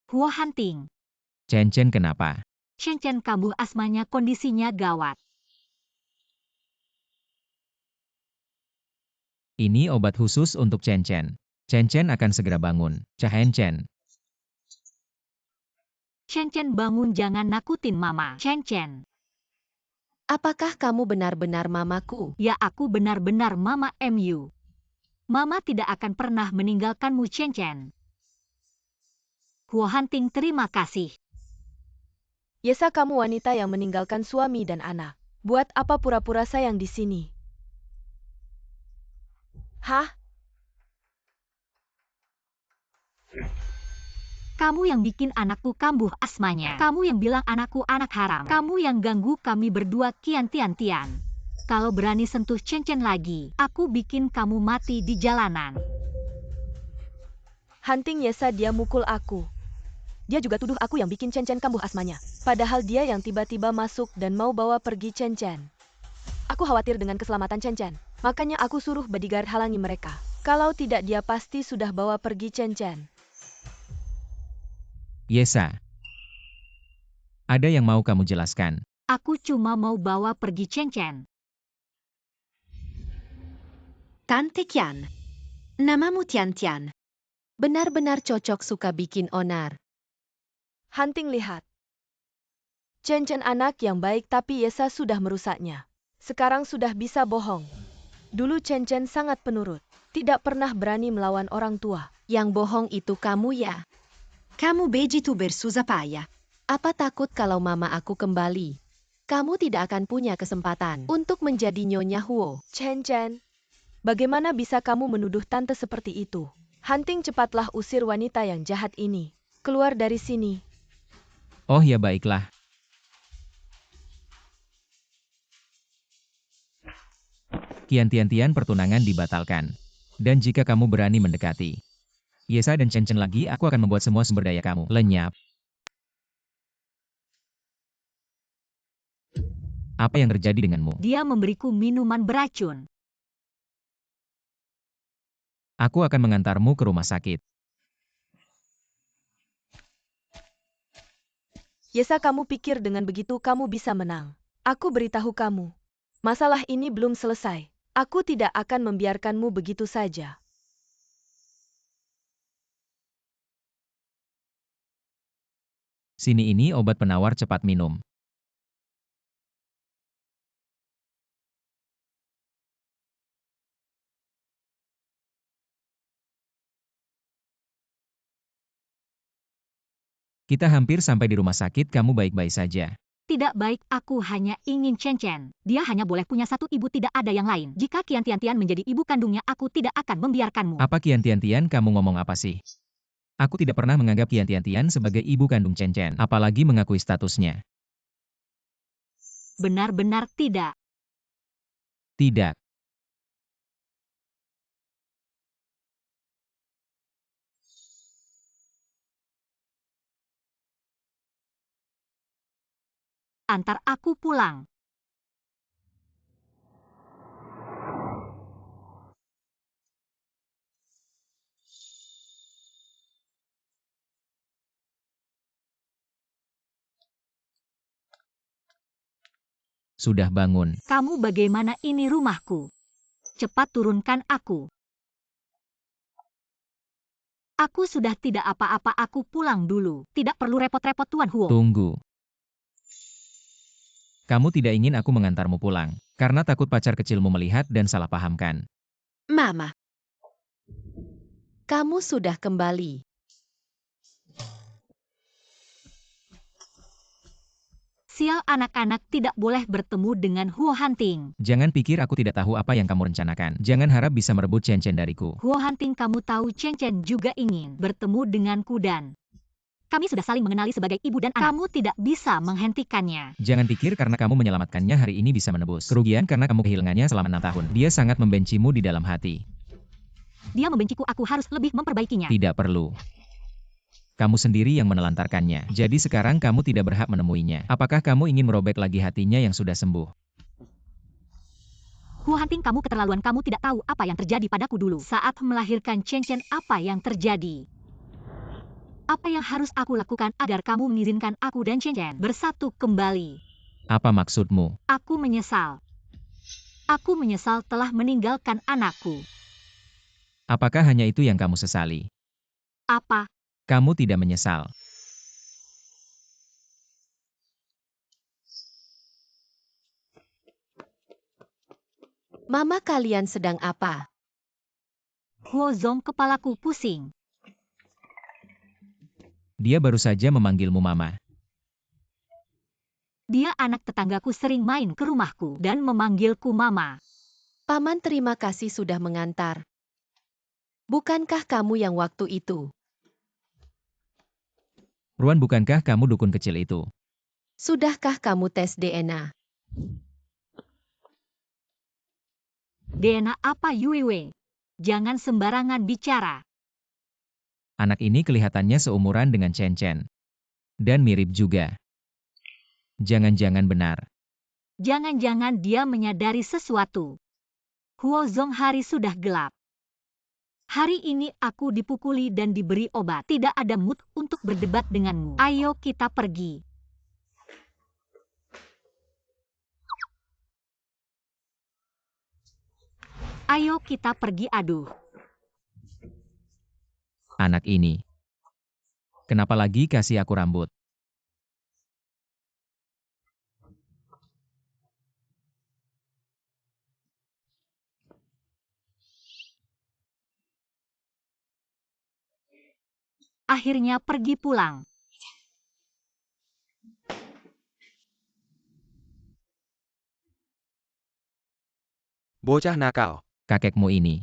Speaker 4: Huo Hanting.
Speaker 2: Chen Chen kenapa?
Speaker 4: Chen Chen kambuh asmanya, kondisinya gawat.
Speaker 2: Ini obat khusus untuk Chen Chen. Chen Chen akan segera bangun. Chen Chen.
Speaker 4: Chen Chen bangun, jangan nakutin mama. Chen Chen.
Speaker 5: Apakah kamu benar-benar mamaku?
Speaker 4: Ya, aku benar-benar mama MU. Mama tidak akan pernah meninggalkanmu Chen Chen. Huo Hanting, terima kasih.
Speaker 3: Yesa, kamu wanita yang meninggalkan suami dan anak. Buat apa pura-pura sayang di sini? Hah?
Speaker 4: Kamu yang bikin anakku kambuh asmanya. Kamu yang bilang anakku anak haram. Kamu yang ganggu kami berdua, Kian Tian Tian. Kalau berani sentuh Chen Chen lagi, aku bikin kamu mati di jalanan.
Speaker 3: Hanting Yesa dia mukul aku. Dia juga tuduh aku yang bikin Chen kambuh asmanya. Padahal dia yang tiba-tiba masuk dan mau bawa pergi Chen. Aku khawatir dengan keselamatan Chen. Makanya aku suruh bodyguard halangi mereka. Kalau tidak dia pasti sudah bawa pergi Chen.
Speaker 2: Yesa, ada yang mau kamu jelaskan?
Speaker 4: Aku cuma mau bawa pergi Chen.
Speaker 6: Tante Qian. Namamu Tian.
Speaker 5: Benar-benar cocok suka bikin onar.
Speaker 3: Hanting lihat. Chen anak yang baik tapi Yesa sudah merusaknya. Sekarang sudah bisa bohong. Dulu Chen sangat penurut. Tidak pernah berani melawan orang tua.
Speaker 5: Yang bohong itu kamu ya.
Speaker 6: Kamu begitu bersusah payah.
Speaker 5: Apa takut kalau mama aku kembali? Kamu tidak akan punya kesempatan untuk menjadi Nyonya Huo.
Speaker 3: Chen, bagaimana bisa kamu menuduh tante seperti itu? Hanting cepatlah usir wanita yang jahat ini. Keluar dari sini.
Speaker 2: Oh ya baiklah. Tian pertunangan dibatalkan. Dan jika kamu berani mendekati Yesa dan Chen lagi, aku akan membuat semua sumber daya kamu lenyap. Apa yang terjadi denganmu?
Speaker 4: Dia memberiku minuman beracun.
Speaker 2: Aku akan mengantarmu ke rumah sakit.
Speaker 3: Yesa, kamu pikir dengan begitu kamu bisa menang? Aku beritahu kamu. Masalah ini belum selesai. Aku tidak akan membiarkanmu begitu saja.
Speaker 2: Sini ini obat penawar cepat minum. Kita hampir sampai di rumah sakit, kamu baik-baik saja.
Speaker 4: Tidak baik, aku hanya ingin Chen. Dia hanya boleh punya satu ibu, tidak ada yang lain. Jika Qian Tian menjadi ibu kandungnya, aku tidak akan membiarkanmu.
Speaker 2: Apa Qian Tian, kamu ngomong apa sih? Aku tidak pernah menganggap Qian Tian sebagai ibu kandung Chen, apalagi mengakui statusnya.
Speaker 4: Benar-benar tidak.
Speaker 2: Tidak.
Speaker 4: Antar aku pulang.
Speaker 2: Sudah bangun.
Speaker 4: Kamu bagaimana, ini rumahku. Cepat turunkan aku. Aku sudah tidak apa-apa, aku pulang dulu. Tidak perlu repot-repot Tuan Huo.
Speaker 2: Tunggu. Kamu tidak ingin aku mengantarmu pulang, karena takut pacar kecilmu melihat dan salah pahamkan.
Speaker 6: Mama.
Speaker 5: Kamu sudah kembali.
Speaker 4: Sial, anak-anak tidak boleh bertemu dengan Huo Hanting.
Speaker 2: Jangan pikir aku tidak tahu apa yang kamu rencanakan. Jangan harap bisa merebut Chen dariku.
Speaker 4: Huo Hanting, kamu tahu Chen juga ingin bertemu denganku dan kami sudah saling mengenali sebagai ibu dan anak. Kamu tidak bisa menghentikannya.
Speaker 2: Jangan pikir karena kamu menyelamatkannya hari ini bisa menebus kerugian karena kamu kehilangannya selama 6 tahun. Dia sangat membencimu di dalam hati.
Speaker 4: Dia membenciku, aku harus lebih memperbaikinya.
Speaker 2: Tidak perlu. Kamu sendiri yang menelantarkannya. Jadi sekarang kamu tidak berhak menemuinya. Apakah kamu ingin merobek lagi hatinya yang sudah sembuh?
Speaker 4: Huo Hanting, kamu keterlaluan. Kamu tidak tahu apa yang terjadi padaku dulu. Saat melahirkan Chen, apa yang terjadi? Apa yang harus aku lakukan agar kamu mengizinkan aku dan Chen bersatu kembali?
Speaker 2: Apa maksudmu?
Speaker 4: Aku menyesal. Aku menyesal telah meninggalkan anakku.
Speaker 2: Apakah hanya itu yang kamu sesali?
Speaker 4: Apa?
Speaker 2: Kamu tidak menyesal.
Speaker 5: Mama, kalian sedang apa?
Speaker 4: Huo Zong, kepalaku pusing.
Speaker 2: Dia baru saja memanggilmu mama.
Speaker 4: Dia anak tetanggaku, sering main ke rumahku dan memanggilku mama.
Speaker 5: Paman, terima kasih sudah mengantar. Bukankah kamu yang waktu itu?
Speaker 2: Ruan, bukankah kamu dukun kecil itu?
Speaker 5: Sudahkah kamu tes DNA?
Speaker 4: DNA apa, Yuiwe? Jangan sembarangan bicara.
Speaker 2: Anak ini kelihatannya seumuran dengan Chen Chen. Dan mirip juga. Jangan-jangan benar.
Speaker 4: Jangan-jangan dia menyadari sesuatu. Huo Zong, hari sudah gelap. Hari ini aku dipukuli dan diberi obat. Tidak ada mood untuk berdebat denganmu. Ayo kita pergi. Ayo kita pergi, aduh.
Speaker 2: Anak ini. Kenapa lagi kasih aku rambut?
Speaker 4: Akhirnya pergi pulang.
Speaker 1: Bocah nakal.
Speaker 2: Kakekmu ini.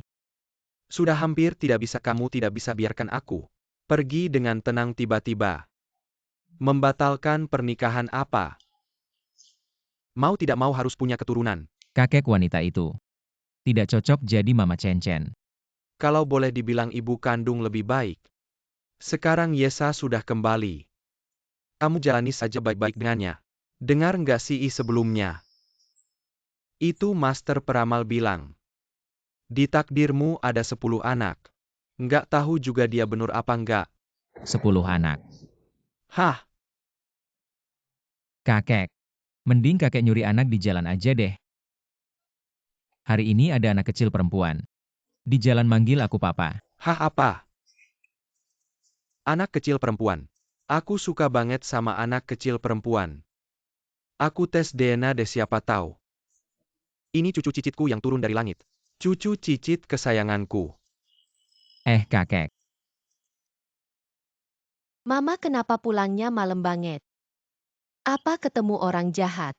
Speaker 1: Sudah hampir tidak bisa biarkan aku pergi dengan tenang tiba-tiba. Membatalkan pernikahan apa? Mau tidak mau harus punya keturunan.
Speaker 2: Kakek wanita itu. Tidak cocok jadi mama Chen Chen.
Speaker 1: Kalau boleh dibilang ibu kandung lebih baik. Sekarang Yesa sudah kembali. Kamu jalani saja baik-baik dengannya. Dengar nggak sih sebelumnya? Itu Master Peramal bilang. Di takdirmu ada 10 anak. Nggak tahu juga dia benar apa nggak.
Speaker 2: 10 anak.
Speaker 1: Hah?
Speaker 2: Kakek. Mending kakek nyuri anak di jalan aja deh. Hari ini ada anak kecil perempuan. Di jalan manggil aku papa.
Speaker 1: Hah apa? Anak kecil perempuan. Aku suka banget sama anak kecil perempuan. Aku tes DNA deh siapa tahu. Ini cucu cicitku yang turun dari langit. Cucu cicit kesayanganku.
Speaker 2: Kakek.
Speaker 5: Mama kenapa pulangnya malam banget? Apa ketemu orang jahat?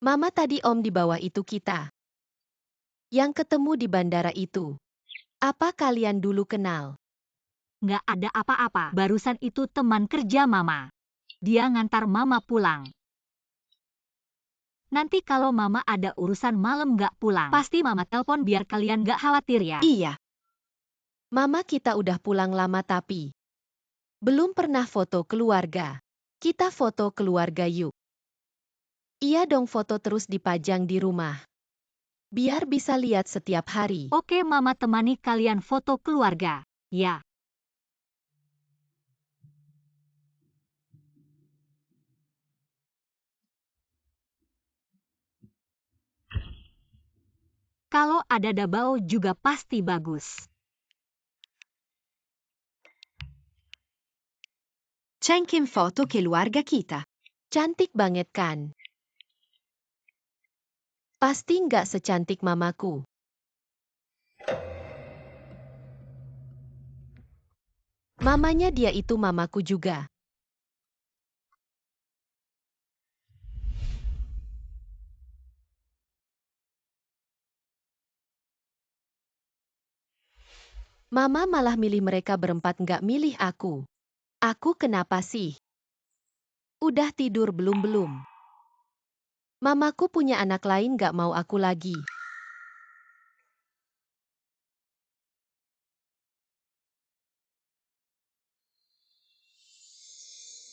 Speaker 5: Mama tadi Om di bawah itu kita. Yang ketemu di bandara itu. Apa kalian dulu kenal?
Speaker 4: Nggak ada apa-apa. Barusan itu teman kerja Mama. Dia ngantar Mama pulang. Nanti kalau Mama ada urusan malam nggak pulang, pasti Mama telepon biar kalian nggak khawatir ya.
Speaker 5: Iya. Mama kita udah pulang lama tapi belum pernah foto keluarga. Kita foto keluarga yuk. Iya dong, foto terus dipajang di rumah. Biar bisa lihat setiap hari.
Speaker 4: Oke, Mama temani kalian foto keluarga. Ya. Kalau ada Dabao juga pasti bagus.
Speaker 6: Cenkin foto keluarga kita.
Speaker 5: Cantik banget kan? Pasti nggak secantik mamaku. Mamanya dia itu mamaku juga. Mama malah milih mereka berempat, nggak milih aku. Aku kenapa sih? Udah tidur belum? Mamaku punya anak lain, nggak mau aku lagi.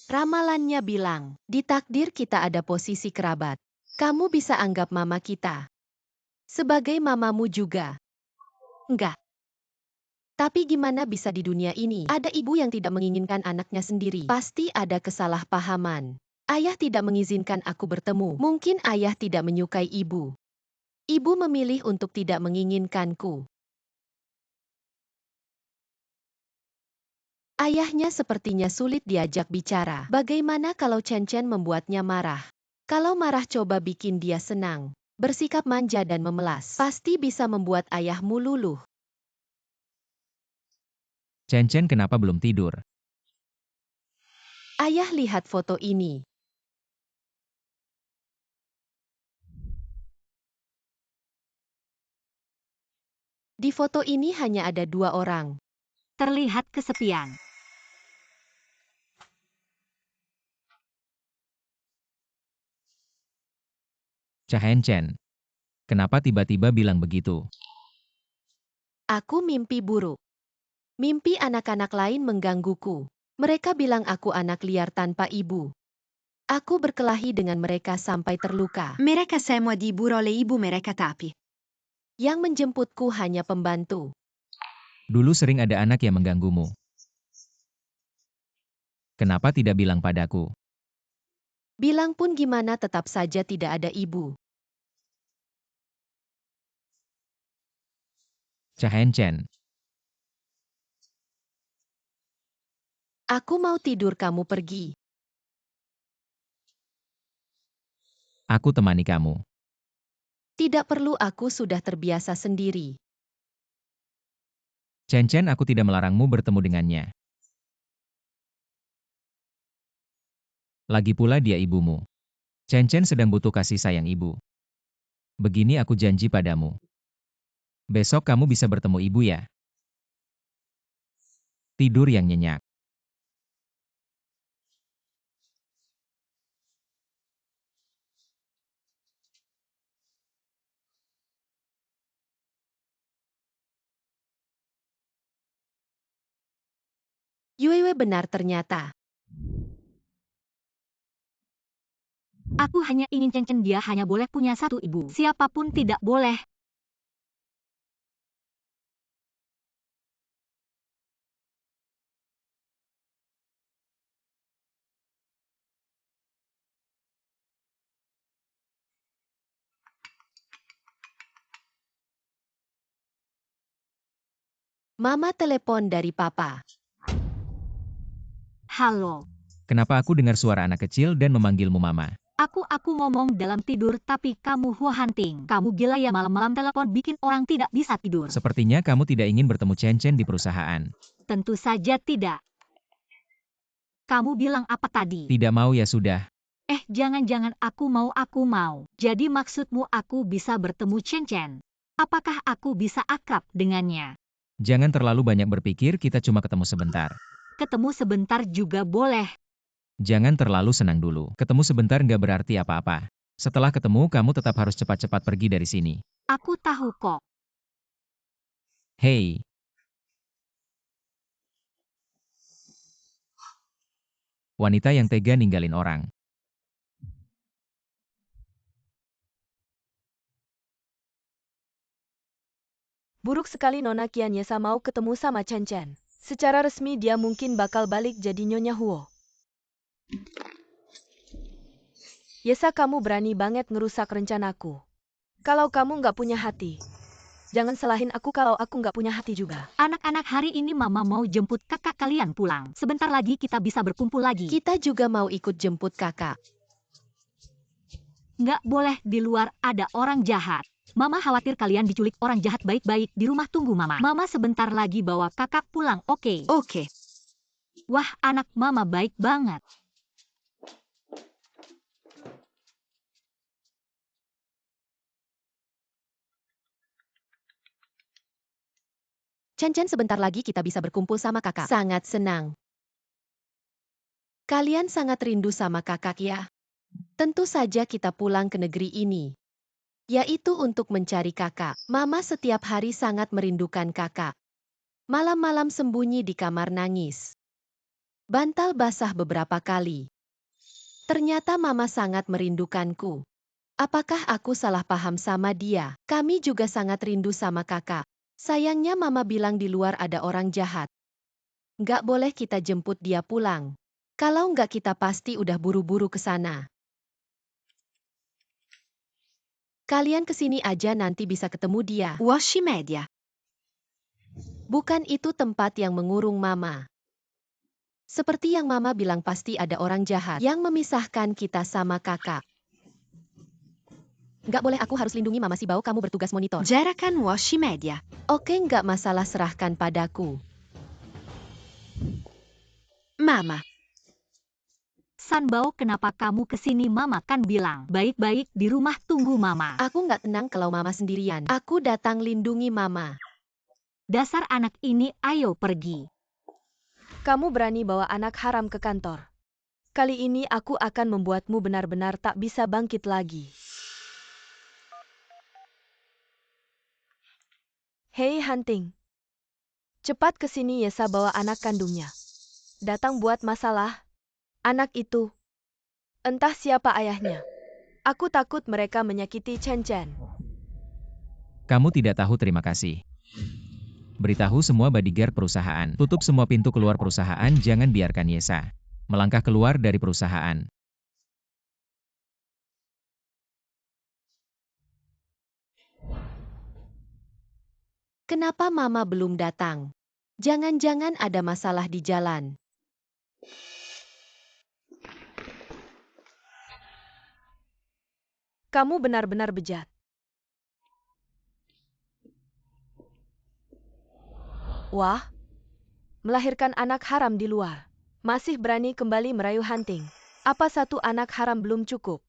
Speaker 5: Ramalannya bilang, di takdir kita ada posisi kerabat. Kamu bisa anggap mama kita sebagai mamamu juga. Enggak. Tapi gimana bisa di dunia ini ada ibu yang tidak menginginkan anaknya sendiri? Pasti ada kesalahpahaman. Ayah tidak mengizinkan aku bertemu. Mungkin ayah tidak menyukai ibu. Ibu memilih untuk tidak menginginkanku. Ayahnya sepertinya sulit diajak bicara. Bagaimana kalau Chen Chen membuatnya marah? Kalau marah coba bikin dia senang. Bersikap manja dan memelas. Pasti bisa membuat ayahmu luluh.
Speaker 2: Chen Chen kenapa belum tidur?
Speaker 5: Ayah lihat foto ini. Di foto ini hanya ada 2 orang.
Speaker 4: Terlihat kesepian.
Speaker 2: Chen Chen. Kenapa tiba-tiba bilang begitu?
Speaker 5: Aku mimpi buruk. Mimpi anak-anak lain menggangguku. Mereka bilang aku anak liar tanpa ibu. Aku berkelahi dengan mereka sampai terluka.
Speaker 6: Mereka semua diburu oleh ibu mereka tapi.
Speaker 5: Yang menjemputku hanya pembantu.
Speaker 2: Dulu sering ada anak yang mengganggumu. Kenapa tidak bilang padaku?
Speaker 5: Bilang pun gimana tetap saja tidak ada ibu.
Speaker 2: Cahenchen.
Speaker 5: Aku mau tidur kamu pergi.
Speaker 2: Aku temani kamu.
Speaker 5: Tidak perlu aku sudah terbiasa sendiri.
Speaker 2: Chen, aku tidak melarangmu bertemu dengannya. Lagi pula dia ibumu. Chen sedang butuh kasih sayang ibu. Begini aku janji padamu. Besok kamu bisa bertemu ibu ya. Tidur yang nyenyak.
Speaker 5: Yuewe benar ternyata.
Speaker 4: Aku hanya ingin Chen dia hanya boleh punya satu ibu. Siapapun tidak boleh.
Speaker 5: Mama telepon dari papa.
Speaker 4: Halo.
Speaker 2: Kenapa aku dengar suara anak kecil dan memanggilmu mama?
Speaker 4: Aku ngomong dalam tidur tapi kamu Huo Hanting. Kamu gila ya malam-malam telepon bikin orang tidak bisa tidur.
Speaker 2: Sepertinya kamu tidak ingin bertemu Chen di perusahaan.
Speaker 4: Tentu saja tidak. Kamu bilang apa tadi?
Speaker 2: Tidak mau ya sudah.
Speaker 4: Jangan-jangan aku mau. Jadi maksudmu aku bisa bertemu Chen? Apakah aku bisa akrab dengannya?
Speaker 2: Jangan terlalu banyak berpikir, kita cuma ketemu sebentar.
Speaker 4: Ketemu sebentar juga boleh.
Speaker 2: Jangan terlalu senang dulu. Ketemu sebentar nggak berarti apa-apa. Setelah ketemu, kamu tetap harus cepat-cepat pergi dari sini.
Speaker 4: Aku tahu kok.
Speaker 2: Hei. Wanita yang tega ninggalin orang.
Speaker 3: Buruk sekali Nona Kian Yesa mau ketemu sama Chen. Secara resmi dia mungkin bakal balik jadi Nyonya Huo. Yesa kamu berani banget ngerusak rencanaku. Kalau kamu nggak punya hati, jangan salahin aku kalau aku nggak punya hati juga.
Speaker 4: Anak-anak hari ini mama mau jemput kakak kalian pulang. Sebentar lagi kita bisa berkumpul lagi.
Speaker 5: Kita juga mau ikut jemput kakak.
Speaker 4: Nggak boleh di luar ada orang jahat. Mama khawatir kalian diculik orang jahat. Baik-baik di rumah tunggu mama. Mama sebentar lagi bawa kakak pulang, oke?
Speaker 6: Oke.
Speaker 4: Wah, anak mama baik banget.
Speaker 5: Chen sebentar lagi kita bisa berkumpul sama kakak. Sangat senang. Kalian sangat rindu sama kakak ya? Tentu saja kita pulang ke negeri ini. Yaitu untuk mencari kakak. Mama setiap hari sangat merindukan kakak. Malam-malam sembunyi di kamar nangis. Bantal basah beberapa kali. Ternyata mama sangat merindukanku. Apakah aku salah paham sama dia? Kami juga sangat rindu sama kakak. Sayangnya mama bilang di luar ada orang jahat. Nggak boleh kita jemput dia pulang. Kalau nggak kita pasti udah buru-buru ke sana. Kalian kesini aja nanti bisa ketemu dia.
Speaker 6: Washi media.
Speaker 5: Bukan itu tempat yang mengurung mama. Seperti yang mama bilang pasti ada orang jahat yang memisahkan kita sama kakak. Nggak boleh aku harus lindungi mama si bau kamu bertugas monitor.
Speaker 6: Jarakan washi media.
Speaker 5: Oke nggak masalah serahkan padaku.
Speaker 6: Mama.
Speaker 4: Sanbao, kenapa kamu kesini? Mama kan bilang, baik-baik di rumah tunggu mama.
Speaker 5: Aku nggak tenang kalau mama sendirian. Aku datang lindungi mama.
Speaker 4: Dasar anak ini, ayo pergi.
Speaker 3: Kamu berani bawa anak haram ke kantor. Kali ini aku akan membuatmu benar-benar tak bisa bangkit lagi. Hei Hanting. Cepat ke sini Yesa bawa anak kandungnya. Datang buat masalah. Anak itu. Entah siapa ayahnya. Aku takut mereka menyakiti Chen Chen.
Speaker 2: Kamu tidak tahu terima kasih. Beritahu semua bodyguard perusahaan. Tutup semua pintu keluar perusahaan, jangan biarkan Yesa melangkah keluar dari perusahaan.
Speaker 5: Kenapa Mama belum datang? Jangan-jangan ada masalah di jalan.
Speaker 3: Kamu benar-benar bejat. Wah, melahirkan anak haram di luar. Masih berani kembali merayu hunting. Apa satu anak haram belum cukup?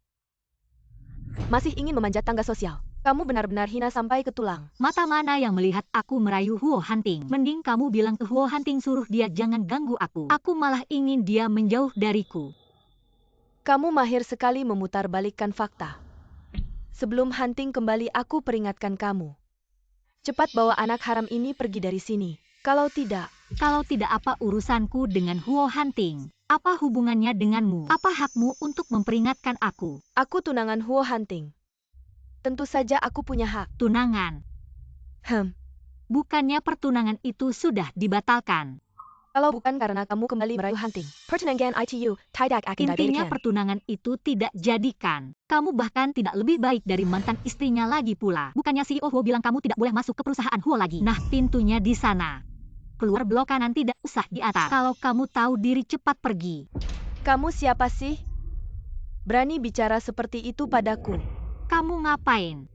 Speaker 3: Masih ingin memanjat tangga sosial. Kamu benar-benar hina sampai ke tulang.
Speaker 4: Mata mana yang melihat aku merayu Huo Hunting? Mending kamu bilang ke Huo Hunting suruh dia jangan ganggu aku. Aku malah ingin dia menjauh dariku.
Speaker 3: Kamu mahir sekali memutarbalikkan fakta. Sebelum hunting kembali aku peringatkan kamu. Cepat bawa anak haram ini pergi dari sini. Kalau tidak
Speaker 4: apa urusanku dengan Huo Hunting? Apa hubungannya denganmu? Apa hakmu untuk memperingatkan aku?
Speaker 3: aku tunangan Huo Hunting. Tentu saja aku punya hak.
Speaker 4: Tunangan. Bukannya pertunangan itu sudah dibatalkan.
Speaker 3: Kalau bukan karena kamu kembali merayu hunting. Pertunangan itu tidak akan
Speaker 4: Intinya
Speaker 3: diadakan.
Speaker 4: pertunangan itu tidak jadikan. Kamu bahkan tidak lebih baik dari mantan istrinya lagi pula. Bukannya CEO Huo bilang kamu tidak boleh masuk ke perusahaan Huo lagi. Nah, pintunya di sana. Keluar blok kanan, tidak usah di atas. Kalau kamu tahu diri cepat pergi.
Speaker 3: Kamu siapa sih? Berani bicara seperti itu padaku.
Speaker 4: Kamu ngapain?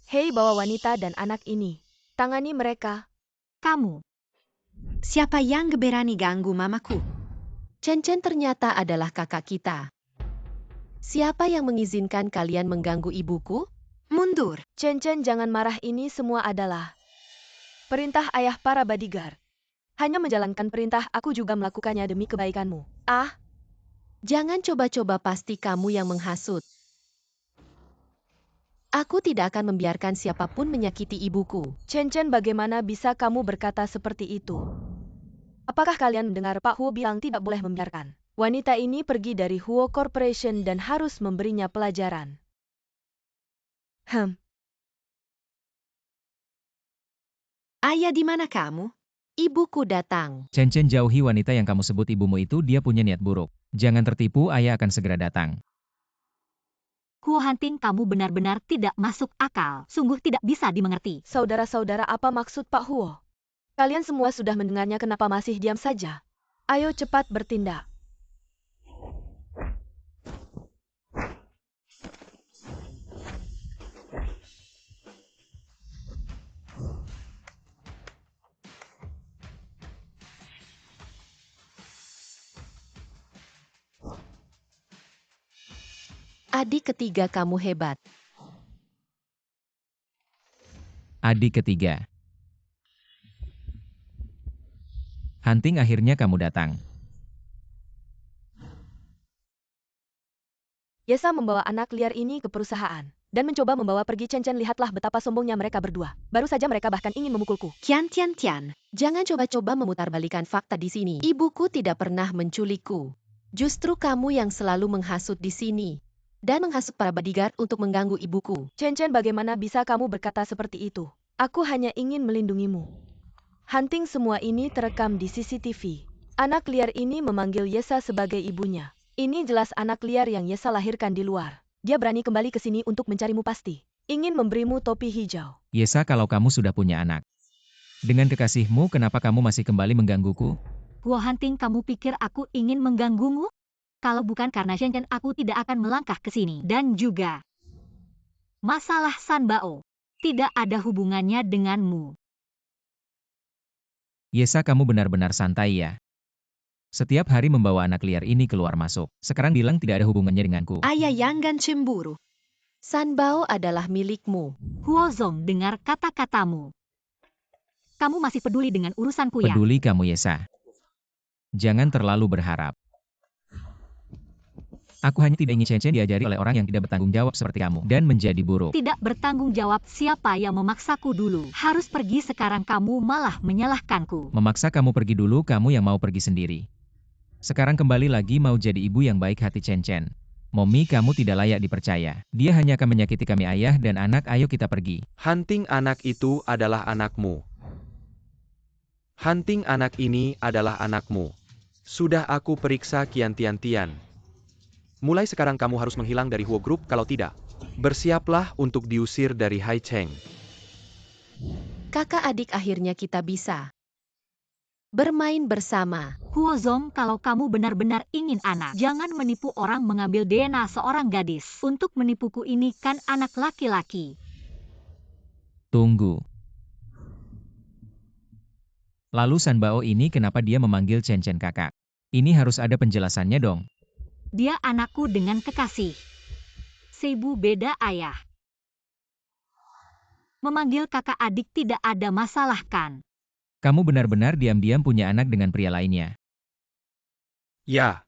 Speaker 3: Hei, bawa wanita dan anak ini. Tangani mereka.
Speaker 4: Kamu.
Speaker 6: Siapa yang berani ganggu mamaku?
Speaker 5: Chen Chen ternyata adalah kakak kita. Siapa yang mengizinkan kalian mengganggu ibuku?
Speaker 6: Mundur.
Speaker 3: Chen Chen, jangan marah, ini semua adalah perintah ayah para bodyguard. Hanya menjalankan perintah, aku juga melakukannya demi kebaikanmu.
Speaker 5: Jangan coba-coba, pasti kamu yang menghasut. Aku tidak akan membiarkan siapapun menyakiti ibuku.
Speaker 3: Chen Chen, bagaimana bisa kamu berkata seperti itu? Apakah kalian mendengar Pak Huo bilang tidak boleh membiarkan wanita ini pergi dari Huo Corporation dan harus memberinya pelajaran?
Speaker 6: Ayah, di mana kamu?
Speaker 5: Ibuku datang.
Speaker 2: Chen Chen, jauhi wanita yang kamu sebut ibumu itu, dia punya niat buruk. Jangan tertipu, ayah akan segera datang.
Speaker 4: Huo Hunting, kamu benar-benar tidak masuk akal. Sungguh tidak bisa dimengerti.
Speaker 3: Saudara-saudara, apa maksud Pak Huo? Kalian semua sudah mendengarnya, kenapa masih diam saja? Ayo cepat bertindak.
Speaker 5: Adik ketiga kamu hebat.
Speaker 2: Adik ketiga. Hunting, akhirnya kamu datang.
Speaker 3: Yesa membawa anak liar ini ke perusahaan dan mencoba membawa pergi Chen Chen. Lihatlah betapa sombongnya mereka berdua. Baru saja mereka bahkan ingin memukulku.
Speaker 6: Tian.
Speaker 5: Jangan coba-coba memutarbalikkan fakta di sini. Ibuku tidak pernah menculikku. Justru kamu yang selalu menghasut di sini. Dan menghasut para bodyguard untuk mengganggu ibuku.
Speaker 3: Chen Chen, bagaimana bisa kamu berkata seperti itu? Aku hanya ingin melindungimu. Hunting, semua ini terekam di CCTV. Anak liar ini memanggil Yesa sebagai ibunya. Ini jelas anak liar yang Yesa lahirkan di luar. Dia berani kembali ke sini untuk mencarimu, pasti ingin memberimu topi hijau.
Speaker 2: Yesa, kalau kamu sudah punya anak dengan kekasihmu, kenapa kamu masih kembali menggangguku?
Speaker 4: Huo Hunting, kamu pikir aku ingin mengganggumu? Kalau bukan karena Chen Chen, aku tidak akan melangkah ke sini. Dan juga, masalah San Bao tidak ada hubungannya denganmu.
Speaker 2: Yesa, kamu benar-benar santai ya. Setiap hari membawa anak liar ini keluar masuk. Sekarang bilang tidak ada hubungannya denganku.
Speaker 6: Ayah, jangan cemburu.
Speaker 5: San Bao adalah milikmu.
Speaker 4: Huo Zong, dengar kata-katamu. Kamu masih peduli dengan urusanku ya?
Speaker 2: Peduli kamu, Yesa. Jangan terlalu berharap. Aku hanya tidak ingin Chen Chen diajari oleh orang yang tidak bertanggung jawab seperti kamu dan menjadi buruk.
Speaker 4: Tidak bertanggung jawab siapa yang memaksaku dulu. Harus pergi sekarang kamu malah menyalahkanku.
Speaker 2: Memaksa kamu pergi dulu, kamu yang mau pergi sendiri. Sekarang kembali lagi mau jadi ibu yang baik hati Chen Chen. Mommy, kamu tidak layak dipercaya. Dia hanya akan menyakiti kami ayah dan anak, ayo kita pergi.
Speaker 1: Hunting anak itu adalah anakmu. Hunting anak ini adalah anakmu. Sudah aku periksa Qian Tian Tian. Mulai sekarang kamu harus menghilang dari Huo Group, kalau tidak, bersiaplah untuk diusir dari Hai Cheng.
Speaker 5: Kakak adik akhirnya kita bisa bermain bersama.
Speaker 4: Huo Zong, kalau kamu benar-benar ingin anak, jangan menipu orang mengambil DNA seorang gadis. Untuk menipuku ini kan anak laki-laki.
Speaker 2: Tunggu. Lalu San Bao ini kenapa dia memanggil Chen Chen kakak? Ini harus ada penjelasannya dong.
Speaker 4: Dia anakku dengan kekasih. Seibu beda ayah. Memanggil kakak adik tidak ada masalah kan?
Speaker 2: Kamu benar-benar diam-diam punya anak dengan pria lainnya.
Speaker 1: Ya.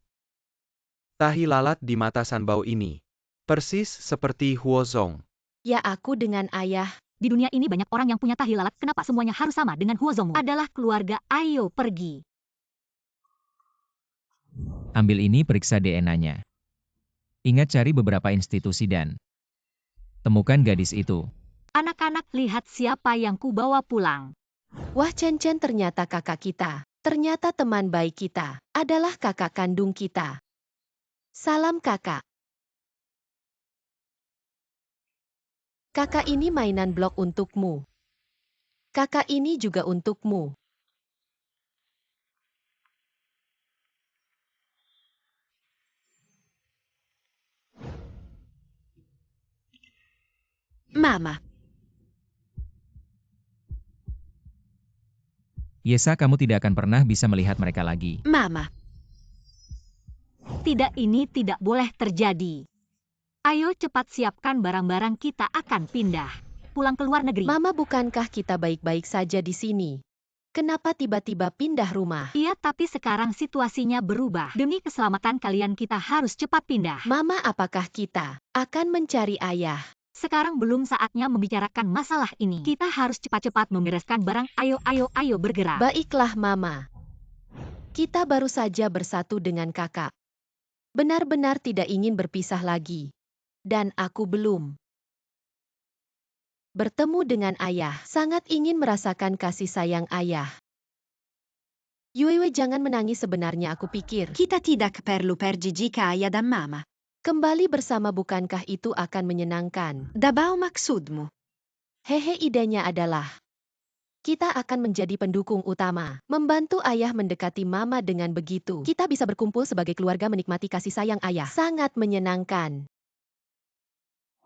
Speaker 1: Tahi lalat di mata San Bao ini. Persis seperti Huo Zong.
Speaker 5: Ya, aku dengan ayah.
Speaker 4: Di dunia ini banyak orang yang punya tahi lalat, kenapa semuanya harus sama dengan Huo Zongmu? Adalah keluarga, ayo pergi.
Speaker 2: Ambil ini, periksa DNA-nya. Ingat cari beberapa institusi dan temukan gadis itu.
Speaker 4: Anak-anak, lihat siapa yang kubawa pulang.
Speaker 5: Wah, Chen Chen ternyata kakak kita. Ternyata teman baik kita. Adalah kakak kandung kita. Salam kakak. Kakak ini mainan blok untukmu. Kakak ini juga untukmu. Mama.
Speaker 2: Yesa, kamu tidak akan pernah bisa melihat mereka lagi.
Speaker 5: Mama.
Speaker 4: Tidak, ini tidak boleh terjadi. Ayo cepat siapkan barang-barang, kita akan pindah. Pulang ke luar negeri.
Speaker 5: Mama, bukankah kita baik-baik saja di sini? Kenapa tiba-tiba pindah rumah?
Speaker 4: Iya, tapi sekarang situasinya berubah. Demi keselamatan kalian kita harus cepat pindah.
Speaker 5: Mama, apakah kita akan mencari ayah?
Speaker 4: Sekarang belum saatnya membicarakan masalah ini. Kita harus cepat-cepat membereskan barang. Ayo bergerak.
Speaker 5: Baiklah, Mama. Kita baru saja bersatu dengan kakak. Benar-benar tidak ingin berpisah lagi. Dan aku belum bertemu dengan ayah. Sangat ingin merasakan kasih sayang ayah. Yuewe, jangan menangis, sebenarnya aku pikir
Speaker 6: Kita tidak perlu pergi jika ayah dan mama.
Speaker 5: kembali bersama, bukankah itu akan menyenangkan?
Speaker 6: Dabao maksudmu?
Speaker 5: Hehe, idenya adalah kita akan menjadi pendukung utama, membantu ayah mendekati mama. Dengan begitu, kita bisa berkumpul sebagai keluarga menikmati kasih sayang ayah. Sangat menyenangkan.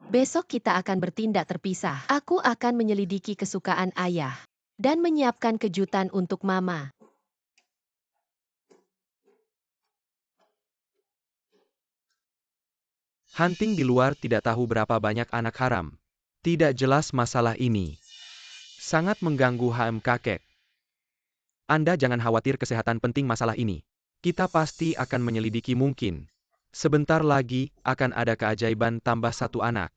Speaker 5: Besok kita akan bertindak terpisah. Aku akan menyelidiki kesukaan ayah dan menyiapkan kejutan untuk mama.
Speaker 1: Hunting di luar tidak tahu berapa banyak anak haram. Tidak jelas masalah ini. Sangat mengganggu HM kakek. Anda jangan khawatir, kesehatan penting masalah ini. Kita pasti akan menyelidiki mungkin. Sebentar lagi akan ada keajaiban tambah satu anak.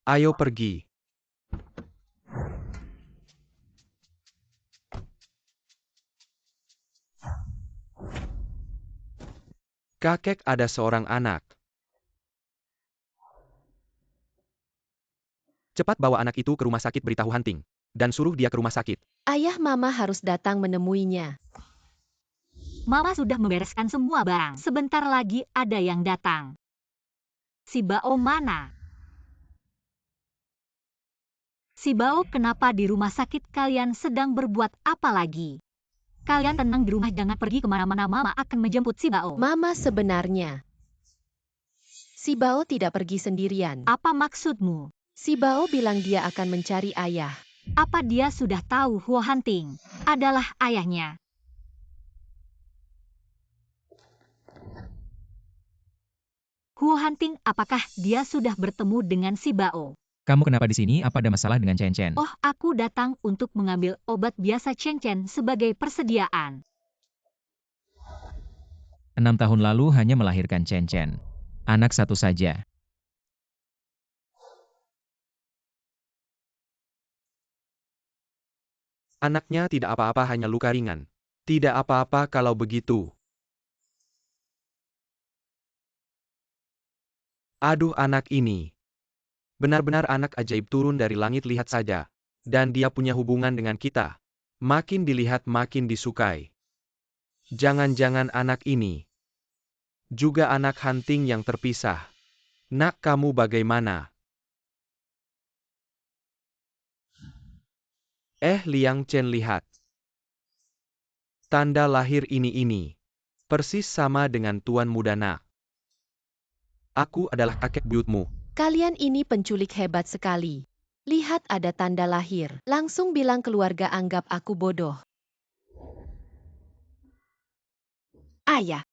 Speaker 1: Ayo pergi. Kakek ada seorang anak. Cepat bawa anak itu ke rumah sakit, beritahu Hunting. Dan suruh dia ke rumah sakit.
Speaker 5: Ayah, mama harus datang menemuinya.
Speaker 4: Mama sudah membereskan semua barang. Sebentar lagi ada yang datang. Si Bao mana? Si Bao, kenapa di rumah sakit? Kalian sedang berbuat apa lagi? Kalian tenang di rumah, jangan pergi kemana-mana. Mama akan menjemput si Bao.
Speaker 5: Mama, sebenarnya si Bao tidak pergi sendirian.
Speaker 4: Apa maksudmu?
Speaker 5: Si Bao bilang dia akan mencari ayah.
Speaker 4: Apa dia sudah tahu Huo Hunting adalah ayahnya? Huo Hunting, apakah dia sudah bertemu dengan si Bao?
Speaker 2: Kamu kenapa di sini? Apa ada masalah dengan Chen Chen?
Speaker 4: Oh, aku datang untuk mengambil obat biasa Chen Chen sebagai persediaan.
Speaker 2: 6 tahun lalu hanya melahirkan Chen Chen. Anak satu saja.
Speaker 1: Anaknya tidak apa-apa, hanya luka ringan. Tidak apa-apa kalau begitu. Aduh, anak ini. Benar-benar anak ajaib turun dari langit, lihat saja. Dan dia punya hubungan dengan kita. Makin dilihat makin disukai. Jangan-jangan anak ini juga anak hunting yang terpisah. Nak, kamu bagaimana? Liang Chen, lihat. Tanda lahir ini. Persis sama dengan Tuan Muda Nak. Aku adalah kakek buyutmu.
Speaker 5: Kalian ini penculik hebat sekali. Lihat, ada tanda lahir. Langsung bilang keluarga anggap aku bodoh.
Speaker 6: Ayah,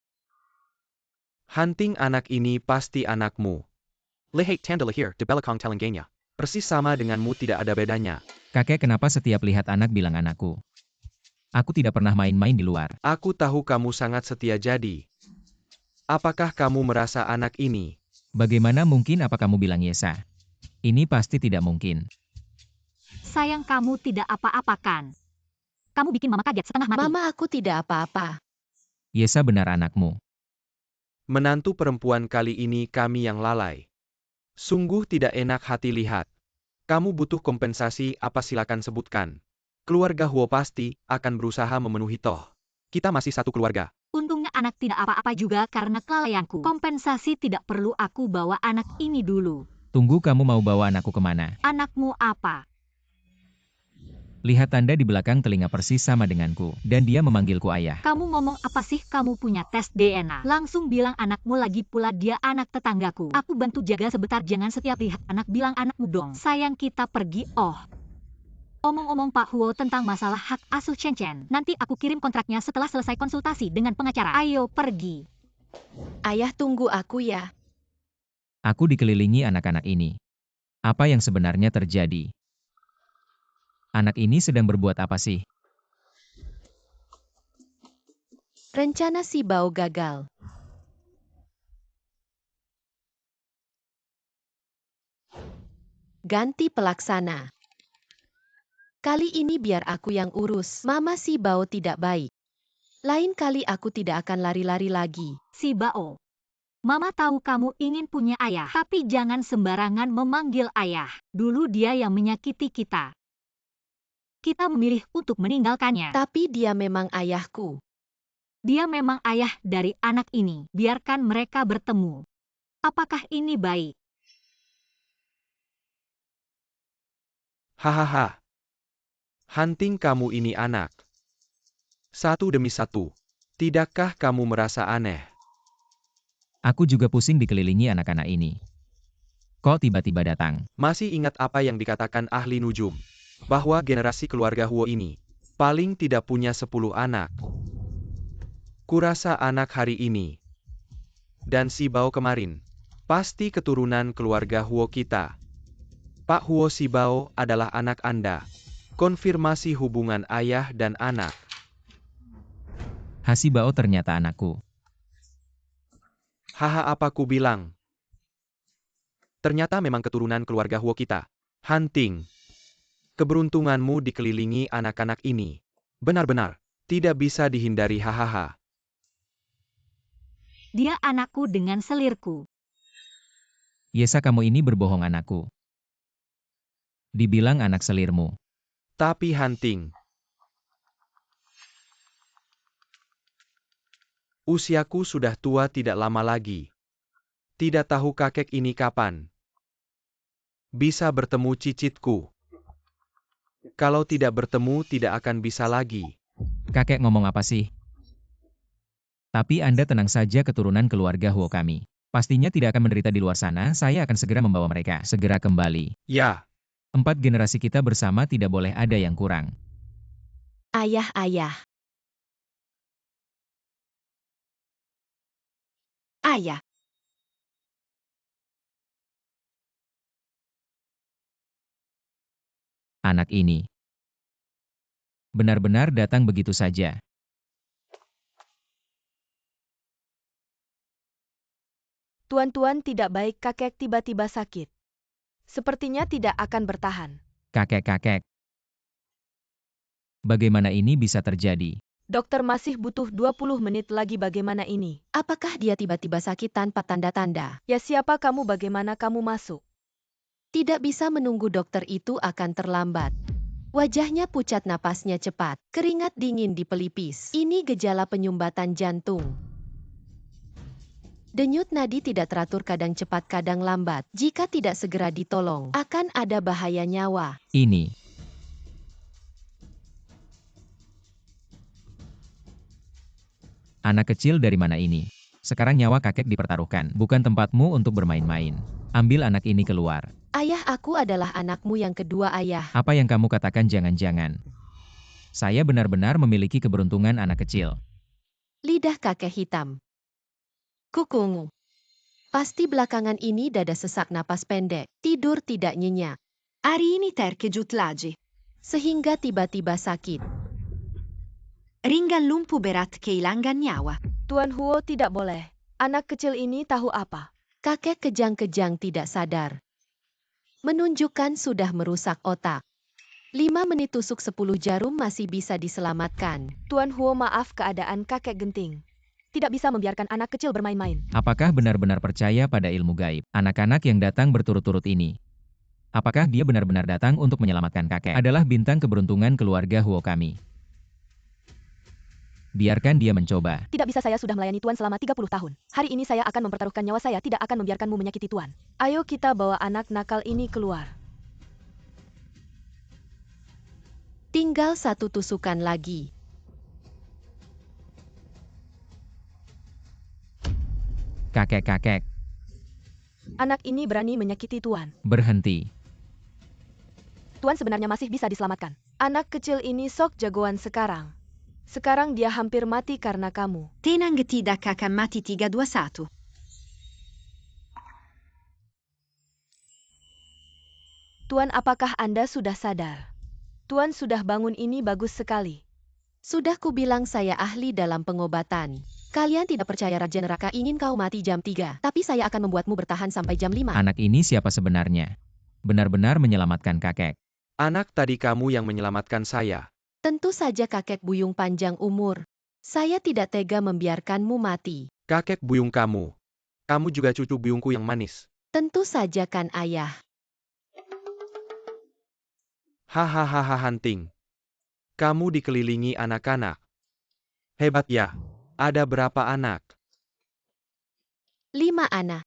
Speaker 1: Hunting anak ini pasti anakmu. Lihat tanda lahir di belakang telangganya. Persis sama denganmu, tidak ada bedanya.
Speaker 2: Kakek, kenapa setiap lihat anak bilang anakku? Aku tidak pernah main-main di luar.
Speaker 1: Aku tahu kamu sangat setia, jadi apakah kamu merasa anak ini?
Speaker 2: Bagaimana mungkin apa kamu bilang Yesa? Ini pasti tidak mungkin.
Speaker 4: Sayang, kamu tidak apa-apakan. Kamu bikin mama kaget setengah mati.
Speaker 5: Mama, aku tidak apa-apa.
Speaker 2: Yesa benar anakmu.
Speaker 1: Menantu perempuan kali ini kami yang lalai. Sungguh tidak enak hati lihat. Kamu butuh kompensasi apa, silakan sebutkan. Keluarga Huo pasti akan berusaha memenuhi, toh kita masih satu keluarga.
Speaker 4: Untungnya anak tidak apa-apa juga karena kelalaianku. Kompensasi tidak perlu, aku bawa anak ini dulu.
Speaker 2: Tunggu, kamu mau bawa anakku kemana?
Speaker 4: Anakmu apa?
Speaker 2: Lihat tanda di belakang telinga persis sama denganku. Dan dia memanggilku ayah.
Speaker 4: Kamu ngomong apa sih? Kamu punya tes DNA. Langsung bilang anakmu, lagi pula dia anak tetanggaku. Aku bantu jaga sebentar, jangan setiap lihat anak bilang anakmu dong. Sayang, kita pergi. Omong-omong Pak Huo tentang masalah hak asuh Chen Chen. Nanti aku kirim kontraknya setelah selesai konsultasi dengan pengacara. Ayo pergi.
Speaker 5: Ayah, tunggu aku ya.
Speaker 2: Aku dikelilingi anak-anak ini. Apa yang sebenarnya terjadi? Anak ini sedang berbuat apa sih?
Speaker 5: Rencana si Bao gagal. Ganti pelaksana. Kali ini biar aku yang urus. Mama, si Bao tidak baik. Lain kali aku tidak akan lari-lari lagi.
Speaker 4: Si Bao. Mama tahu kamu ingin punya ayah, tapi jangan sembarangan memanggil ayah. Dulu dia yang menyakiti kita. Kita memilih untuk meninggalkannya.
Speaker 5: Tapi dia memang ayahku.
Speaker 4: Dia memang ayah dari anak ini. Biarkan mereka bertemu. Apakah ini baik?
Speaker 1: Hahaha. Hunting kamu ini anak. Satu demi satu. Tidakkah kamu merasa aneh?
Speaker 2: Aku juga pusing dikelilingi anak-anak ini. Kok tiba-tiba datang?
Speaker 1: Masih ingat apa yang dikatakan ahli nujum? Bahwa generasi keluarga Huo ini paling tidak punya 10 anak. Kurasa anak hari ini dan si Bao kemarin pasti keturunan keluarga Huo kita. Pak Huo, si Bao adalah anak Anda. Konfirmasi hubungan ayah dan anak.
Speaker 2: Hasi Bao ternyata anakku.
Speaker 1: Haha, apa ku bilang? Ternyata memang keturunan keluarga Huo kita. Hunting. Keberuntunganmu dikelilingi anak-anak ini. Benar-benar tidak bisa dihindari, hahaha.
Speaker 4: Dia anakku dengan selirku.
Speaker 2: Yesa, kamu ini berbohong anakku. Dibilang anak selirmu.
Speaker 1: Tapi Hunting, usiaku sudah tua tidak lama lagi. Tidak tahu kakek ini kapan bisa bertemu cicitku. Kalau tidak bertemu tidak akan bisa lagi.
Speaker 2: Kakek ngomong apa sih? Tapi Anda tenang saja, keturunan keluarga Huo kami. Pastinya tidak akan menderita di luar sana, saya akan segera membawa mereka segera kembali.
Speaker 1: Ya,
Speaker 2: 4 generasi kita bersama, tidak boleh ada yang kurang.
Speaker 5: Ayah.
Speaker 6: ayah,
Speaker 2: Anak ini benar-benar datang begitu saja.
Speaker 3: Tuan-tuan tidak baik, kakek tiba-tiba sakit. Sepertinya tidak akan bertahan.
Speaker 2: Kakek-kakek. Bagaimana ini bisa terjadi?
Speaker 3: Dokter masih butuh 20 menit lagi, bagaimana ini?
Speaker 5: Apakah dia tiba-tiba sakit tanpa tanda-tanda?
Speaker 3: Ya siapa kamu, bagaimana kamu masuk?
Speaker 5: Tidak bisa menunggu, dokter itu akan terlambat. Wajahnya pucat, napasnya cepat, keringat dingin di pelipis. Ini gejala penyumbatan jantung. Denyut nadi tidak teratur, kadang cepat kadang lambat. Jika tidak segera ditolong, akan ada bahaya nyawa.
Speaker 2: Ini. Anak kecil dari mana ini? Sekarang nyawa kakek dipertaruhkan, bukan tempatmu untuk bermain-main. Ambil anak ini keluar.
Speaker 5: Ayah, aku adalah anakmu yang kedua, ayah.
Speaker 2: Apa yang kamu katakan? Jangan-jangan. Saya benar-benar memiliki keberuntungan anak kecil.
Speaker 5: Lidah kakek hitam. Kukungu. Pasti belakangan ini dada sesak, napas pendek, tidur tidak nyenyak.
Speaker 6: Hari ini terkejut lagi.
Speaker 5: Sehingga tiba-tiba sakit.
Speaker 6: Ringan lumpuh berat kehilangan nyawa.
Speaker 3: Tuan Huo, tidak boleh. Anak kecil ini tahu apa?
Speaker 5: Kakek kejang-kejang tidak sadar. Menunjukkan sudah merusak otak. 5 menit tusuk 10 jarum masih bisa diselamatkan.
Speaker 3: Tuan Huo, maaf, keadaan kakek genting. Tidak bisa membiarkan anak kecil bermain-main.
Speaker 2: Apakah benar-benar percaya pada ilmu gaib? Anak-anak yang datang berturut-turut ini. Apakah dia benar-benar datang untuk menyelamatkan kakek? Adalah bintang keberuntungan keluarga Huo kami. Biarkan dia mencoba.
Speaker 3: Tidak bisa, saya sudah melayani Tuan selama 30 tahun. Hari ini saya akan mempertaruhkan nyawa, saya tidak akan membiarkanmu menyakiti Tuan. Ayo kita bawa anak nakal ini keluar.
Speaker 5: Tinggal 1 tusukan lagi.
Speaker 2: Kakek-kakek,
Speaker 3: Anak ini berani menyakiti Tuan.
Speaker 2: berhenti.
Speaker 3: Tuan sebenarnya masih bisa diselamatkan. Anak kecil ini sok jagoan sekarang. Sekarang dia hampir mati karena kamu.
Speaker 6: Tenang tidak akan mati 321.
Speaker 3: Tuan, apakah Anda sudah sadar? Tuan sudah bangun, ini bagus sekali.
Speaker 5: Sudah kubilang saya ahli dalam pengobatan. Kalian tidak percaya Raja Neraka ingin kau mati jam 3, tapi saya akan membuatmu bertahan sampai jam 5.
Speaker 2: Anak ini siapa sebenarnya? Benar-benar menyelamatkan kakek.
Speaker 1: Anak tadi kamu yang menyelamatkan saya.
Speaker 5: Tentu saja kakek buyung panjang umur. Saya tidak tega membiarkanmu mati.
Speaker 1: Kakek buyung kamu. Kamu juga cucu buyungku yang manis.
Speaker 5: Tentu saja kan, ayah.
Speaker 1: Hahaha, Hunting. Kamu dikelilingi anak-anak. Hebat ya. Ada berapa anak?
Speaker 5: 5 anak.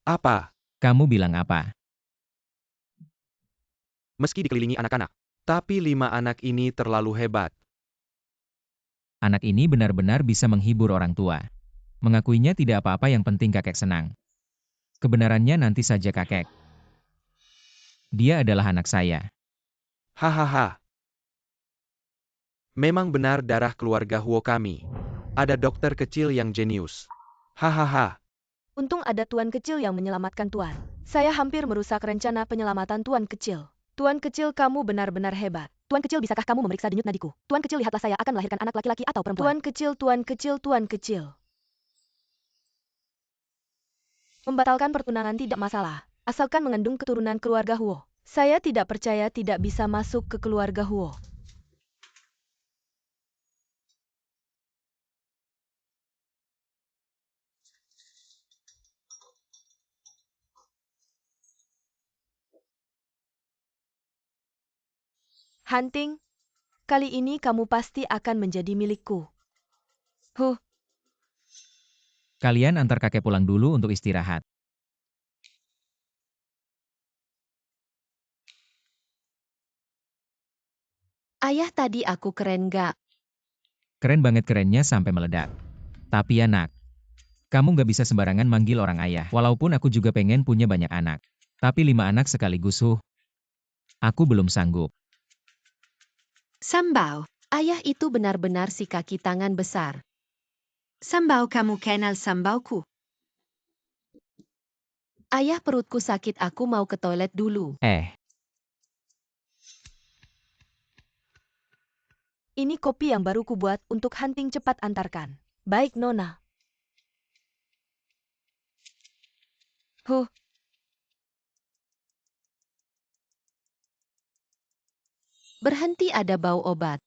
Speaker 1: Apa?
Speaker 2: Kamu bilang apa?
Speaker 1: Meski dikelilingi anak-anak. Tapi 5 anak ini terlalu hebat.
Speaker 2: Anak ini benar-benar bisa menghibur orang tua. Mengakuinya tidak apa-apa, yang penting kakek senang. Kebenarannya nanti saja, kakek. Dia adalah anak saya.
Speaker 1: Hahaha. Memang benar darah keluarga Huo kami. Ada dokter kecil yang jenius. Hahaha.
Speaker 3: Untung ada Tuan kecil yang menyelamatkan Tuan. Saya hampir merusak rencana penyelamatan Tuan kecil. Tuan kecil, kamu benar-benar hebat. Tuan kecil, bisakah kamu memeriksa denyut nadiku? Tuan kecil, lihatlah, saya akan melahirkan anak laki-laki atau perempuan. Tuan kecil, Tuan kecil, Tuan kecil. Membatalkan pertunangan tidak masalah, asalkan mengandung keturunan keluarga Huo. Saya tidak percaya tidak bisa masuk ke keluarga Huo. Hunting, kali ini kamu pasti akan menjadi milikku. Huh,
Speaker 2: Kalian antar kakek pulang dulu untuk istirahat.
Speaker 5: Ayah, tadi aku keren gak?
Speaker 2: Keren banget, kerennya sampai meledak. Tapi anak, kamu gak bisa sembarangan manggil orang ayah. Walaupun aku juga pengen punya banyak anak. Tapi 5 anak sekaligus, aku belum sanggup.
Speaker 6: Sambao.
Speaker 5: Ayah itu benar-benar si kaki tangan besar.
Speaker 6: Sambao, kamu kenal Sambaoku?
Speaker 5: Ayah, perutku sakit, aku mau ke toilet dulu.
Speaker 3: ini kopi yang baru kubuat untuk Hunting, cepat antarkan. Baik, Nona. Huh,
Speaker 5: Berhenti, ada bau obat.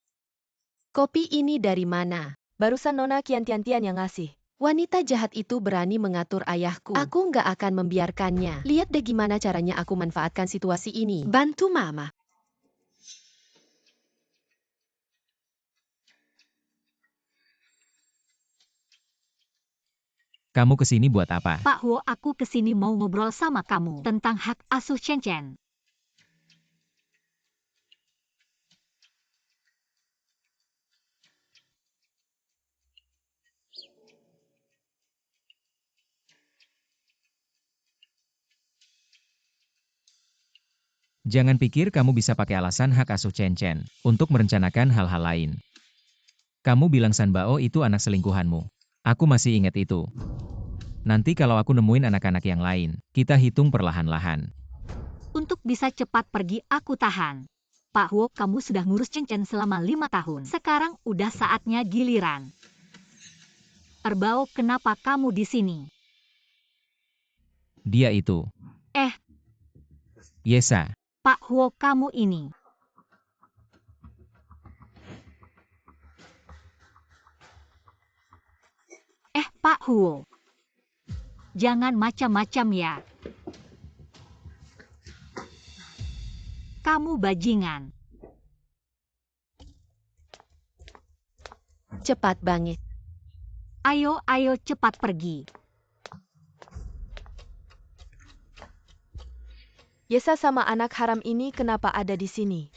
Speaker 5: Kopi ini dari mana?
Speaker 3: barusan Nona Kian-Tian-Tian yang ngasih.
Speaker 5: Wanita jahat itu berani mengatur ayahku. Aku nggak akan membiarkannya. Lihat deh gimana caranya aku manfaatkan situasi ini.
Speaker 6: Bantu Mama.
Speaker 2: Kamu kesini buat apa?
Speaker 4: Pak Huo, aku kesini mau ngobrol sama kamu tentang hak asuh Chen Chen.
Speaker 2: Jangan pikir kamu bisa pakai alasan hak asuh Chen Chen untuk merencanakan hal-hal lain. Kamu bilang San Bao itu anak selingkuhanmu. Aku masih ingat itu. Nanti kalau aku nemuin anak-anak yang lain, kita hitung perlahan-lahan.
Speaker 4: Untuk bisa cepat pergi, aku tahan. Pak Huo, kamu sudah ngurus Chen Chen selama 5 tahun. Sekarang udah saatnya giliran. Erbao, kenapa kamu di sini?
Speaker 2: Dia itu.
Speaker 4: Eh.
Speaker 2: Yesa.
Speaker 4: Pak Huo, kamu ini. Pak Huo. Jangan macam-macam ya. Kamu bajingan.
Speaker 5: Cepat banget.
Speaker 4: Ayo cepat pergi.
Speaker 3: Yesa sama anak haram ini kenapa ada di sini?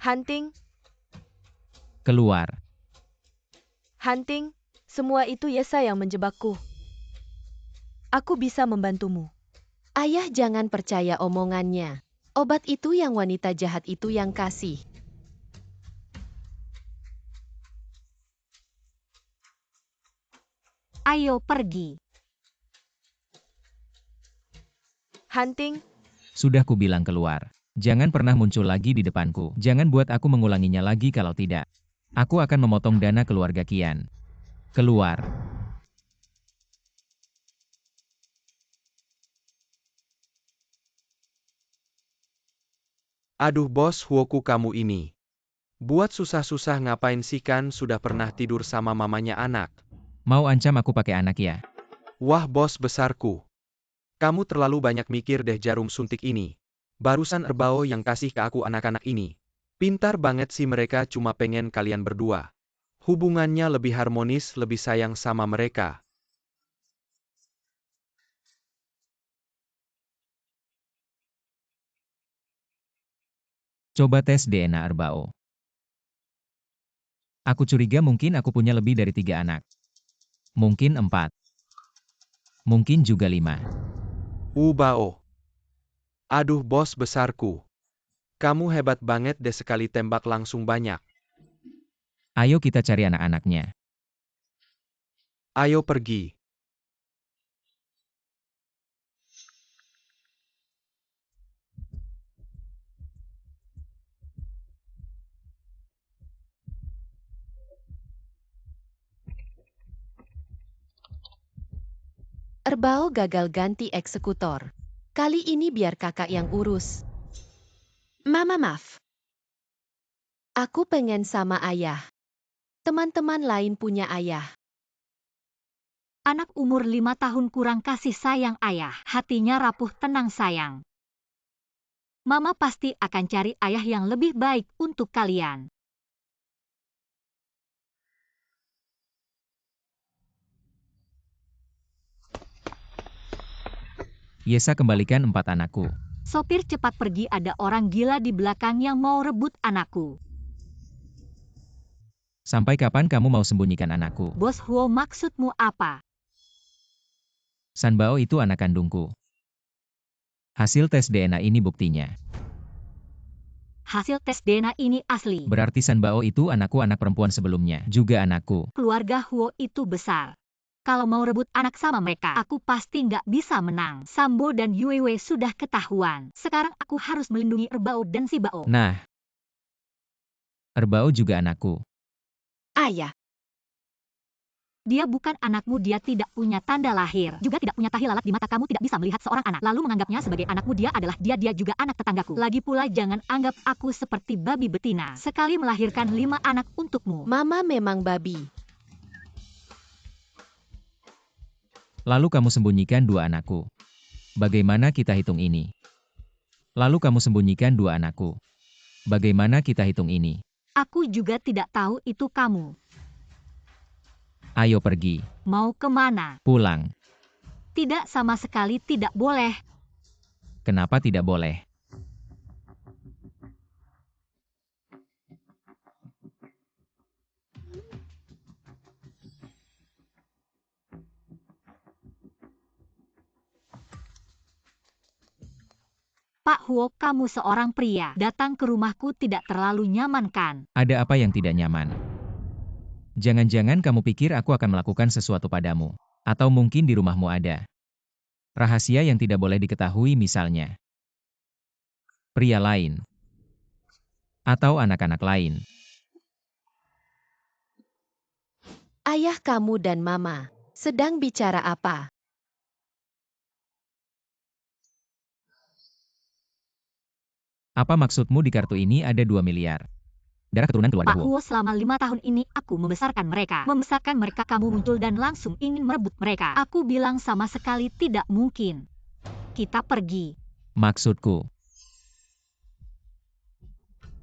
Speaker 3: Hunting,
Speaker 2: Keluar.
Speaker 3: Hunting, semua itu Yesa yang menjebakku. Aku bisa membantumu.
Speaker 5: Ayah, jangan percaya omongannya. Obat itu yang wanita jahat itu yang kasih.
Speaker 4: Ayo pergi.
Speaker 3: Hunting,
Speaker 2: Sudah kubilang keluar. Jangan pernah muncul lagi di depanku. Jangan buat aku mengulanginya lagi kalau tidak. Aku akan memotong dana keluarga Kian. Keluar.
Speaker 1: Aduh bos Huoku kamu ini. Buat susah-susah ngapain sih, kan sudah pernah tidur sama mamanya anak.
Speaker 2: Mau ancam aku pakai anak ya?
Speaker 1: Wah bos besarku. Kamu terlalu banyak mikir deh jarum suntik ini. Barusan Erbao yang kasih ke aku anak-anak ini. Pintar banget sih mereka, cuma pengen kalian berdua. Hubungannya lebih harmonis, lebih sayang sama mereka.
Speaker 2: Coba tes DNA Erbao. Aku curiga mungkin aku punya lebih dari 3 anak. Mungkin 4. Mungkin juga 5.
Speaker 1: Bao. Aduh bos besarku. Kamu hebat banget deh, sekali tembak langsung banyak.
Speaker 2: Ayo kita cari anak-anaknya.
Speaker 1: Ayo pergi.
Speaker 5: Erbao gagal ganti eksekutor. Kali ini biar kakak yang urus.
Speaker 6: Mama maaf.
Speaker 5: Aku pengen sama ayah. Teman-teman lain punya ayah.
Speaker 4: Anak umur 5 tahun kurang kasih sayang ayah. Hatinya rapuh, tenang sayang. Mama pasti akan cari ayah yang lebih baik untuk kalian.
Speaker 2: Yesa, kembalikan 4 anakku.
Speaker 4: Sopir, cepat pergi, ada orang gila di belakang yang mau rebut anakku.
Speaker 2: Sampai kapan kamu mau sembunyikan anakku?
Speaker 4: Bos Huo, maksudmu apa?
Speaker 2: San Bao itu anak kandungku. Hasil tes DNA ini buktinya.
Speaker 4: Hasil tes DNA ini asli.
Speaker 2: Berarti San Bao itu anakku, anak perempuan sebelumnya. Juga anakku.
Speaker 4: Keluarga Huo itu besar. Kalau mau rebut anak sama mereka, aku pasti nggak bisa menang. Sambo dan Yuewe sudah ketahuan. Sekarang aku harus melindungi Erbao dan si Bao.
Speaker 2: Nah. Erbao juga anakku.
Speaker 6: Ayah.
Speaker 4: Dia bukan anakmu, dia tidak punya tanda lahir. Juga tidak punya tahi lalat di mata. Kamu tidak bisa melihat seorang anak lalu menganggapnya sebagai anakmu. Dia adalah dia juga anak tetanggaku. Lagi pula jangan anggap aku seperti babi betina. Sekali melahirkan 5 anak untukmu.
Speaker 5: Mama memang babi.
Speaker 2: Lalu kamu sembunyikan 2 anakku. Bagaimana kita hitung ini? Lalu kamu sembunyikan 2 anakku. Bagaimana kita hitung ini?
Speaker 4: Aku juga tidak tahu itu kamu.
Speaker 2: Ayo pergi.
Speaker 4: Mau kemana?
Speaker 2: Pulang.
Speaker 4: Tidak, sama sekali tidak boleh.
Speaker 2: Kenapa tidak boleh?
Speaker 4: Pak Huo, kamu seorang pria. Datang ke rumahku tidak terlalu nyaman kan?
Speaker 2: Ada apa yang tidak nyaman? Jangan-jangan kamu pikir aku akan melakukan sesuatu padamu. Atau mungkin di rumahmu ada rahasia yang tidak boleh diketahui, misalnya pria lain. Atau anak-anak lain.
Speaker 5: Ayah kamu dan Mama sedang bicara apa?
Speaker 2: Apa maksudmu di kartu ini ada 2 miliar? Darah keturunan keluarga
Speaker 4: Pak
Speaker 2: Huo.
Speaker 4: Huo, selama 5 tahun ini aku membesarkan mereka. Membesarkan mereka, kamu muncul dan langsung ingin merebut mereka. Aku bilang sama sekali tidak mungkin. Kita pergi.
Speaker 2: Maksudku,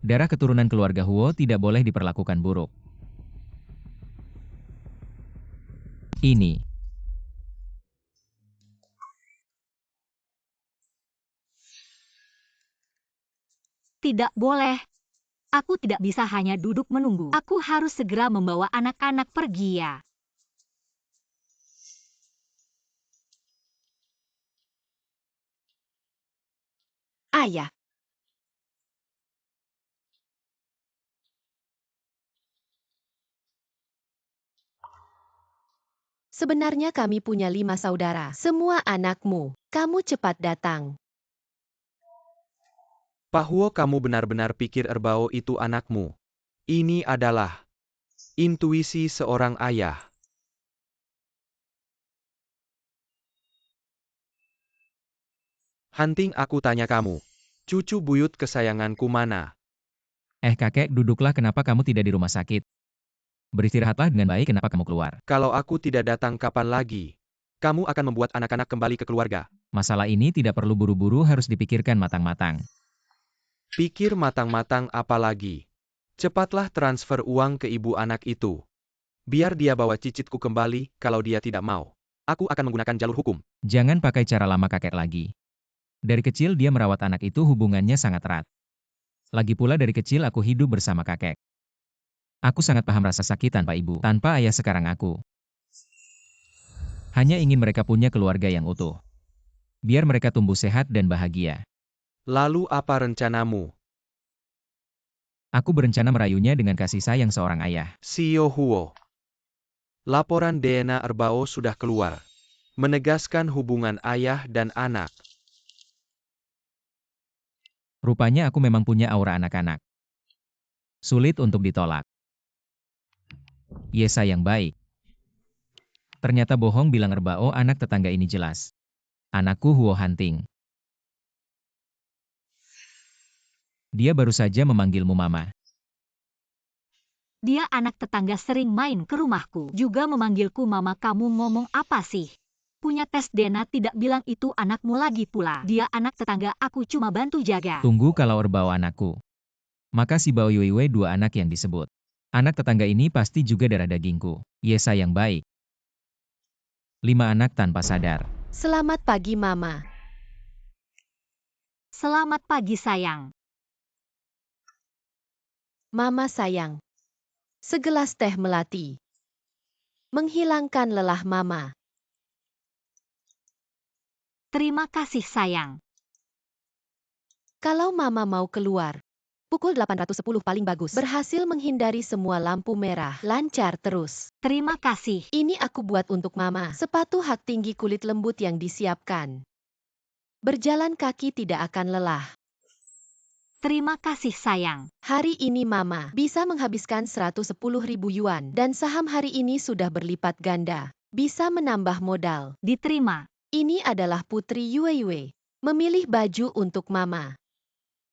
Speaker 2: darah keturunan keluarga Huo tidak boleh diperlakukan buruk. Ini.
Speaker 4: Tidak boleh. Aku tidak bisa hanya duduk menunggu. Aku harus segera membawa anak-anak pergi ya.
Speaker 5: Ayah. Sebenarnya kami punya 5 saudara. Semua anakmu. Kamu cepat datang.
Speaker 1: Pak Huo, kamu benar-benar pikir Erbao itu anakmu. Ini adalah intuisi seorang ayah. Hanting, aku tanya kamu. Cucu buyut kesayanganku mana?
Speaker 2: Kakek, duduklah. Kenapa kamu tidak di rumah sakit? Beristirahatlah dengan baik. Kenapa kamu keluar?
Speaker 1: Kalau aku tidak datang, kapan lagi? Kamu akan membuat anak-anak kembali ke keluarga.
Speaker 2: Masalah ini tidak perlu buru-buru, harus dipikirkan matang-matang.
Speaker 1: Pikir matang-matang apa lagi? Cepatlah transfer uang ke ibu anak itu. Biar dia bawa cicitku kembali. Kalau dia tidak mau, aku akan menggunakan jalur hukum.
Speaker 2: Jangan pakai cara lama kakek lagi. Dari kecil dia merawat anak itu, hubungannya sangat erat. Lagi pula dari kecil aku hidup bersama kakek. Aku sangat paham rasa sakit tanpa ibu, tanpa ayah. Sekarang aku hanya ingin mereka punya keluarga yang utuh. Biar mereka tumbuh sehat dan bahagia.
Speaker 1: Lalu apa rencanamu?
Speaker 2: Aku berencana merayunya dengan kasih sayang seorang ayah.
Speaker 1: Xiao Huo. Laporan DNA Erbao sudah keluar. Menegaskan hubungan ayah dan anak.
Speaker 2: Rupanya aku memang punya aura anak-anak. Sulit untuk ditolak. Yesa yang baik. Ternyata bohong bilang Erbao anak tetangga ini jelas. Anakku Huo Hanting. Dia baru saja memanggilmu Mama.
Speaker 4: Dia anak tetangga, sering main ke rumahku. Juga memanggilku Mama. Kamu ngomong apa sih? Punya tes DNA tidak bilang itu anakmu lagi pula. Dia anak tetangga, aku cuma bantu jaga.
Speaker 2: Tunggu, kalau Erbao anakku, maka si Bao Yuiwei 2 anak yang disebut anak tetangga ini pasti juga darah dagingku. Yesa yang baik. 5 anak tanpa sadar.
Speaker 5: Selamat pagi, Mama.
Speaker 4: Selamat pagi sayang.
Speaker 5: Mama sayang. Segelas teh melati. Menghilangkan lelah Mama.
Speaker 4: Terima kasih sayang.
Speaker 5: Kalau Mama mau keluar, pukul 810 paling bagus. Berhasil menghindari semua lampu merah. Lancar terus.
Speaker 4: Terima kasih.
Speaker 5: Ini aku buat untuk Mama. Sepatu hak tinggi kulit lembut yang disiapkan. Berjalan kaki tidak akan lelah.
Speaker 4: Terima kasih sayang.
Speaker 5: Hari ini Mama bisa menghabiskan 110.000 yuan dan saham hari ini sudah berlipat ganda. Bisa menambah modal.
Speaker 4: Diterima.
Speaker 5: Ini adalah Putri Yue. Memilih baju untuk Mama.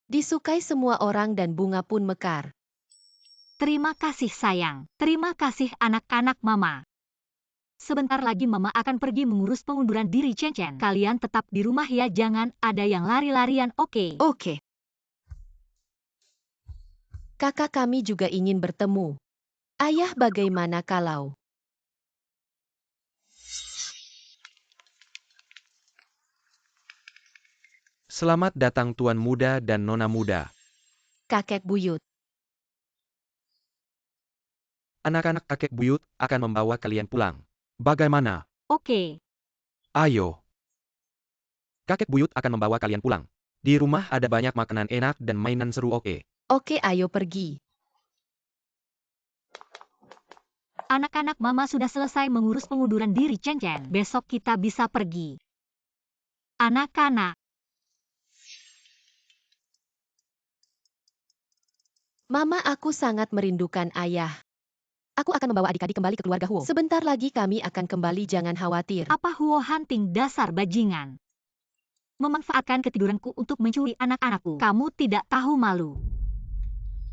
Speaker 5: Disukai semua orang dan bunga pun mekar.
Speaker 4: Terima kasih sayang. Terima kasih anak-anak Mama. Sebentar lagi Mama akan pergi mengurus pengunduran diri Chen Chen. Kalian tetap di rumah ya, jangan ada yang lari-larian, oke?
Speaker 6: Oke.
Speaker 5: Kakak kami juga ingin bertemu. Ayah, bagaimana kalau?
Speaker 1: Selamat datang Tuan Muda dan Nona Muda.
Speaker 5: Kakek buyut.
Speaker 1: Anak-anak kakek buyut akan membawa kalian pulang. Bagaimana?
Speaker 4: Oke.
Speaker 1: Ayo. Kakek buyut akan membawa kalian pulang. Di rumah ada banyak makanan enak dan mainan seru, oke?
Speaker 5: Oke, ayo pergi.
Speaker 4: Anak-anak Mama sudah selesai mengurus pengunduran diri Chen Chen. Besok kita bisa pergi. Anak-anak.
Speaker 5: Mama, aku sangat merindukan ayah. Aku akan membawa adik-adik kembali ke keluarga Huo. Sebentar lagi kami akan kembali, jangan khawatir.
Speaker 4: Apa Huo Hunting dasar bajingan? Memanfaatkan ketiduranku untuk mencuri anak-anakku. Kamu tidak tahu malu.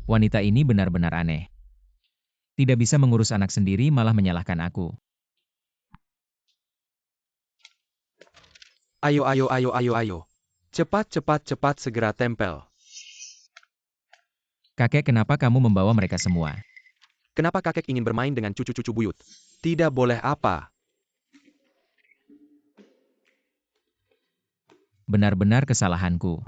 Speaker 2: Wanita ini benar-benar aneh. Tidak bisa mengurus anak sendiri malah menyalahkan aku.
Speaker 1: Ayo. Cepat segera tempel.
Speaker 2: Kakek, kenapa kamu membawa mereka semua?
Speaker 1: Kenapa kakek ingin bermain dengan cucu-cucu buyut? Tidak boleh apa?
Speaker 2: Benar-benar kesalahanku.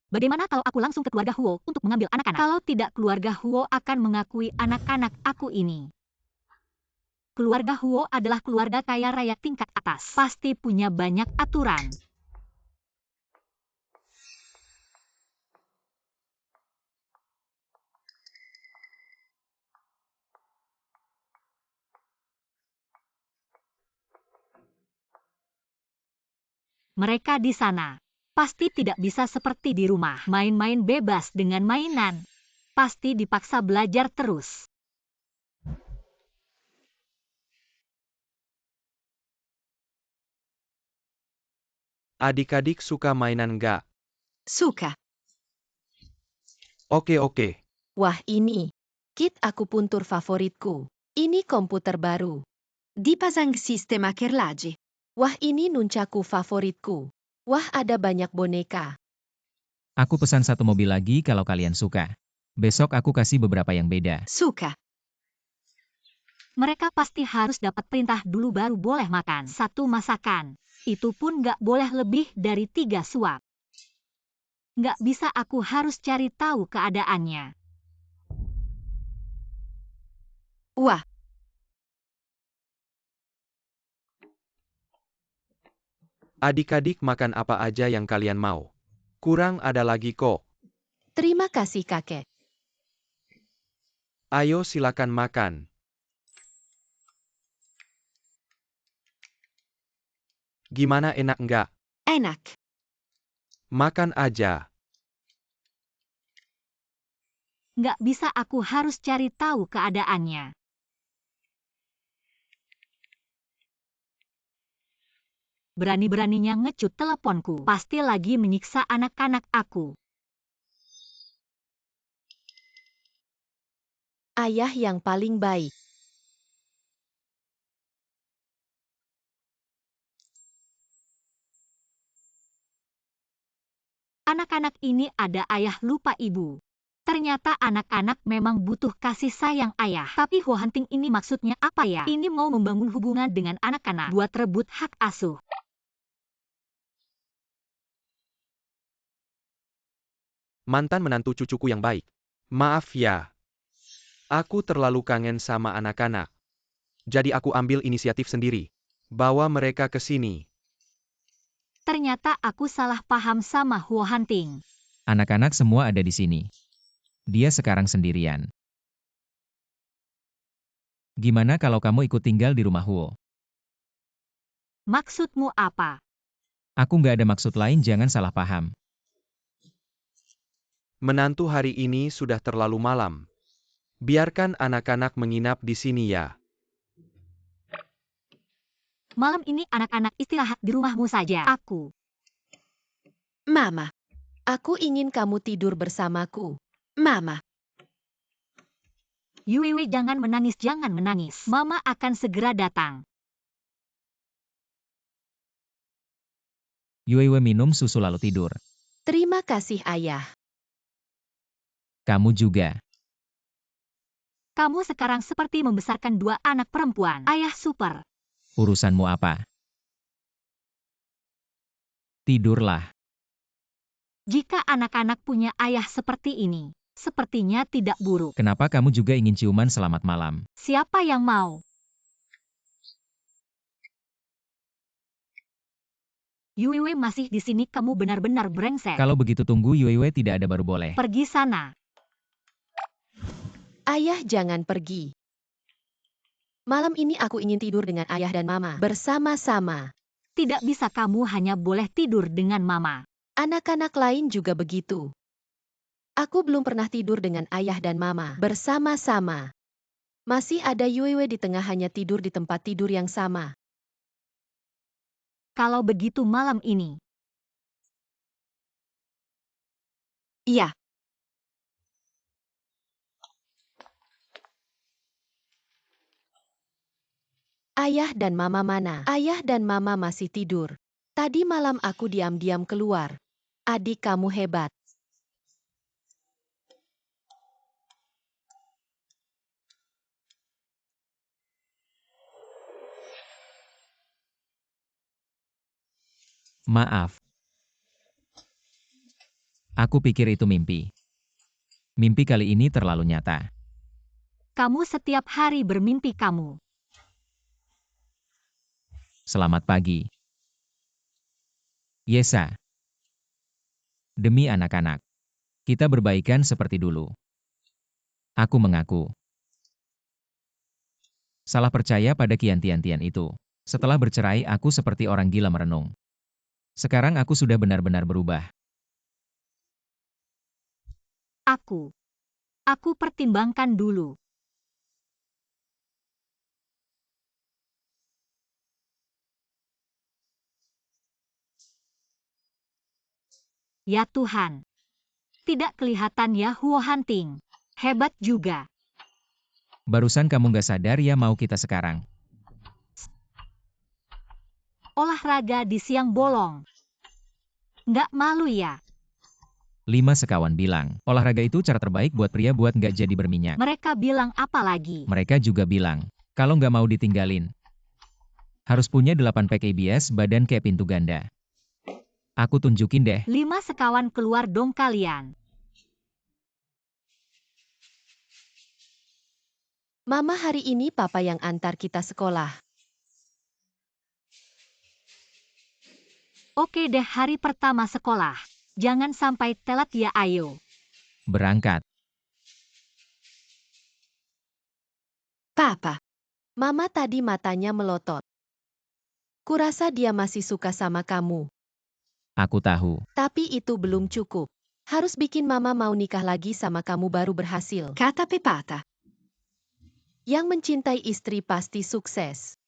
Speaker 4: Bagaimana kalau aku langsung ke keluarga Huo untuk mengambil anak-anak? Kalau tidak, keluarga Huo akan mengakui anak-anak aku ini. Keluarga Huo adalah keluarga kaya raya tingkat atas. Pasti punya banyak aturan. Mereka di sana pasti tidak bisa seperti di rumah, main-main bebas dengan mainan. Pasti dipaksa belajar terus.
Speaker 1: Adik-adik suka mainan nggak?
Speaker 6: Suka.
Speaker 1: Oke.
Speaker 5: Wah, ini kit akupuntur favoritku. Ini komputer baru.
Speaker 6: Dipasang sistema kerlaji.
Speaker 5: Wah, ini nuncaku favoritku. Wah, ada banyak boneka.
Speaker 2: Aku pesan satu mobil lagi kalau kalian suka. Besok aku kasih beberapa yang beda.
Speaker 6: Suka.
Speaker 4: Mereka pasti harus dapat perintah dulu baru boleh makan. Satu masakan. Itu pun nggak boleh lebih dari 3 suap. Nggak bisa, aku harus cari tahu keadaannya.
Speaker 6: Wah.
Speaker 1: Adik-adik makan apa aja yang kalian mau. Kurang ada lagi kok.
Speaker 5: Terima kasih, kakek.
Speaker 1: Ayo silakan makan. Gimana, enak nggak?
Speaker 6: Enak.
Speaker 1: Makan aja.
Speaker 4: Nggak bisa, aku harus cari tahu keadaannya. Berani-beraninya ngecut teleponku. Pasti lagi menyiksa anak-anak aku.
Speaker 5: Ayah yang paling baik.
Speaker 4: Anak-anak ini ada ayah lupa ibu. Ternyata anak-anak memang butuh kasih sayang ayah. Tapi Huo Hunting ini maksudnya apa ya? Ini mau membangun hubungan dengan anak-anak buat rebut hak asuh.
Speaker 1: Mantan menantu cucuku yang baik. Maaf ya. Aku terlalu kangen sama anak-anak. Jadi aku ambil inisiatif sendiri. Bawa mereka ke sini.
Speaker 4: Ternyata aku salah paham sama Huo Hunting.
Speaker 2: Anak-anak semua ada di sini. Dia sekarang sendirian. Gimana kalau kamu ikut tinggal di rumah Huo?
Speaker 4: Maksudmu apa?
Speaker 2: Aku nggak ada maksud lain, jangan salah paham.
Speaker 1: Menantu hari ini sudah terlalu malam. Biarkan anak-anak menginap di sini ya.
Speaker 4: Malam ini anak-anak istirahat di rumahmu saja. Aku.
Speaker 5: Mama, aku ingin kamu tidur bersamaku. Mama,
Speaker 4: Yuiwi, jangan menangis, jangan menangis. Mama akan segera datang.
Speaker 2: Yuiwe minum susu lalu tidur.
Speaker 5: terima kasih ayah.
Speaker 2: Kamu juga.
Speaker 4: Kamu sekarang seperti membesarkan 2 anak perempuan. Ayah super.
Speaker 2: Urusanmu apa? Tidurlah.
Speaker 4: Jika anak-anak punya ayah seperti ini, sepertinya tidak buruk.
Speaker 2: Kenapa kamu juga ingin ciuman selamat malam?
Speaker 4: Siapa yang mau? Yuiwi masih di sini, kamu benar-benar brengsek.
Speaker 2: Kalau begitu tunggu Yuiwe tidak ada baru boleh.
Speaker 4: Pergi sana.
Speaker 5: Ayah jangan pergi. Malam ini aku ingin tidur dengan ayah dan mama bersama-sama.
Speaker 4: Tidak bisa, kamu hanya boleh tidur dengan mama.
Speaker 5: Anak-anak lain juga begitu. Aku belum pernah tidur dengan ayah dan mama bersama-sama. Masih ada Yuiwe di tengah, hanya tidur di tempat tidur yang sama.
Speaker 4: Kalau begitu malam ini.
Speaker 5: Iya. Ayah dan mama mana? Ayah dan mama masih tidur. Tadi malam aku diam-diam keluar. Adik kamu hebat.
Speaker 2: Maaf. Aku pikir itu mimpi. Mimpi kali ini terlalu nyata.
Speaker 4: Kamu setiap hari bermimpi kamu.
Speaker 2: Selamat pagi. Yesa. Demi anak-anak. Kita berbaikan seperti dulu. Aku mengaku. Salah percaya pada kian-tian-tian itu. Setelah bercerai aku seperti orang gila merenung. Sekarang aku sudah benar-benar berubah.
Speaker 4: Aku pertimbangkan dulu. Ya Tuhan. Tidak kelihatan ya Huo Hanting. Hebat juga.
Speaker 2: Barusan kamu gak sadar ya mau kita sekarang.
Speaker 4: Olahraga di siang bolong. Nggak malu ya?
Speaker 2: 5 sekawan bilang, olahraga itu cara terbaik buat pria buat nggak jadi berminyak.
Speaker 4: Mereka bilang apa lagi?
Speaker 2: Mereka juga bilang, kalau nggak mau ditinggalin, harus punya 8 pack ABS badan kayak pintu ganda. Aku tunjukin deh.
Speaker 4: 5 sekawan keluar dong kalian.
Speaker 5: Mama, hari ini papa yang antar kita sekolah.
Speaker 4: Oke deh, hari pertama sekolah. Jangan sampai telat ya, ayo.
Speaker 2: Berangkat.
Speaker 5: Papa. Mama tadi matanya melotot. Kurasa dia masih suka sama kamu.
Speaker 2: Aku tahu.
Speaker 5: Tapi itu belum cukup. Harus bikin mama mau nikah lagi sama kamu baru berhasil.
Speaker 6: Kata pepata.
Speaker 5: Yang mencintai istri pasti sukses.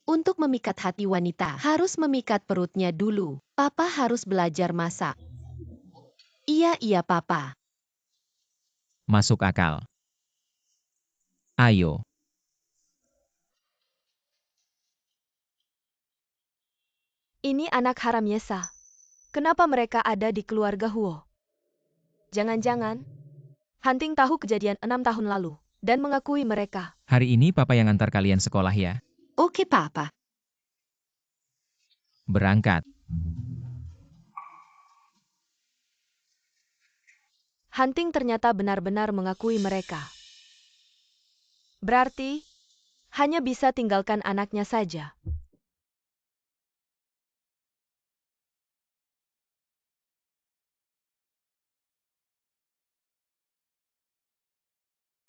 Speaker 5: Untuk memikat hati wanita, harus memikat perutnya dulu. Papa harus belajar masak. Iya, Papa.
Speaker 2: Masuk akal. Ayo.
Speaker 3: Ini anak haram Yesa. Kenapa mereka ada di keluarga Huo? Jangan-jangan Hanting tahu kejadian 6 tahun lalu dan mengakui mereka.
Speaker 2: Hari ini papa yang antar kalian sekolah ya.
Speaker 6: Oke, papa.
Speaker 2: Berangkat.
Speaker 3: Hanting ternyata benar-benar mengakui mereka. Berarti hanya bisa tinggalkan anaknya saja.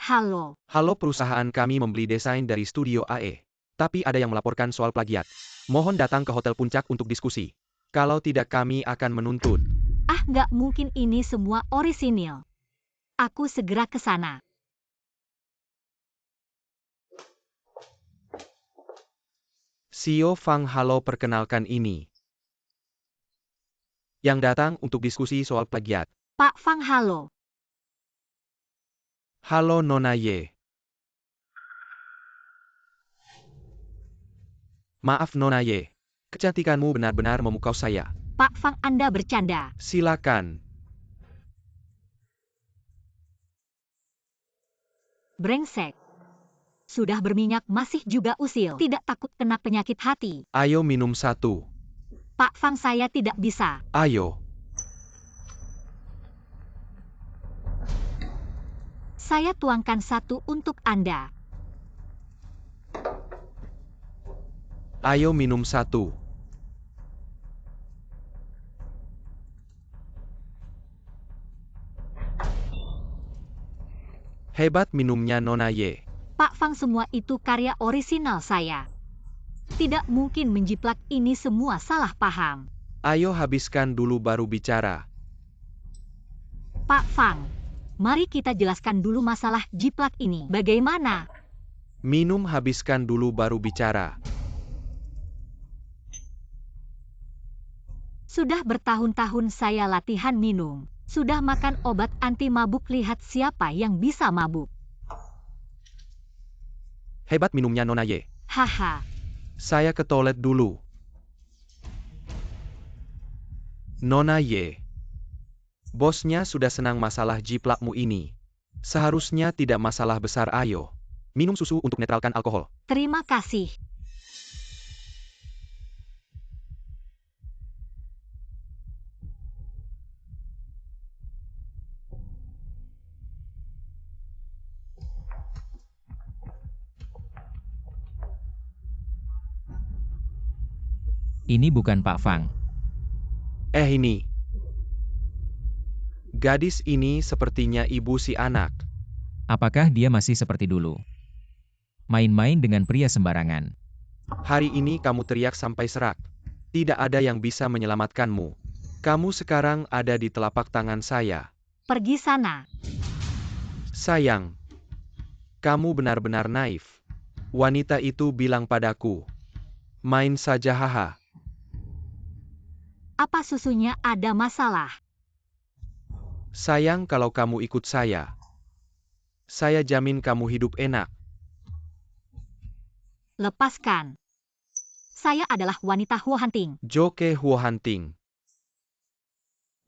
Speaker 4: Halo.
Speaker 1: Halo, perusahaan kami membeli desain dari studio AE. Tapi ada yang melaporkan soal plagiat. Mohon datang ke Hotel Puncak untuk diskusi. Kalau tidak kami akan menuntut.
Speaker 4: Ah, nggak mungkin ini semua orisinil. Aku segera ke sana.
Speaker 1: Sio Fang, halo, perkenalkan ini. Yang datang untuk diskusi soal plagiat.
Speaker 4: Pak Fang, halo.
Speaker 1: Halo Nona Ye. Maaf Nona Ye. Kecantikanmu benar-benar memukau saya.
Speaker 4: Pak Fang, Anda bercanda.
Speaker 1: Silakan.
Speaker 4: Brengsek. Sudah berminyak masih juga usil. Tidak takut kena penyakit hati.
Speaker 1: Ayo minum satu.
Speaker 4: Pak Fang, saya tidak bisa.
Speaker 1: Ayo.
Speaker 4: Saya tuangkan satu untuk Anda.
Speaker 1: Ayo minum satu. Hebat minumnya Nona Ye.
Speaker 4: Pak Fang, semua itu karya orisinal saya. Tidak mungkin menjiplak, ini semua salah paham.
Speaker 1: Ayo habiskan dulu baru bicara.
Speaker 4: Pak Fang, mari kita jelaskan dulu masalah jiplak ini. Bagaimana?
Speaker 1: Minum, habiskan dulu baru bicara.
Speaker 4: Sudah bertahun-tahun saya latihan minum. Sudah makan obat anti mabuk, lihat siapa yang bisa mabuk.
Speaker 1: Hebat minumnya Nona Ye.
Speaker 4: Haha.
Speaker 1: Saya ke toilet dulu. Nona Ye. Bosnya sudah senang masalah jiplakmu ini. Seharusnya tidak masalah besar. Ayo. Minum susu untuk netralkan alkohol.
Speaker 4: Terima kasih.
Speaker 2: Ini bukan Pak Fang.
Speaker 1: Ini. Gadis ini sepertinya ibu si anak.
Speaker 2: Apakah dia masih seperti dulu? Main-main dengan pria sembarangan.
Speaker 1: Hari ini kamu teriak sampai serak. Tidak ada yang bisa menyelamatkanmu. Kamu sekarang ada di telapak tangan saya.
Speaker 4: Pergi sana.
Speaker 1: Sayang. Kamu benar-benar naif. Wanita itu bilang padaku. Main saja, haha.
Speaker 4: Apa susunya ada masalah?
Speaker 1: Sayang kalau kamu ikut saya. Saya jamin kamu hidup enak.
Speaker 4: Lepaskan. Saya adalah wanita Huo Hanting.
Speaker 1: Joke Huo Hanting.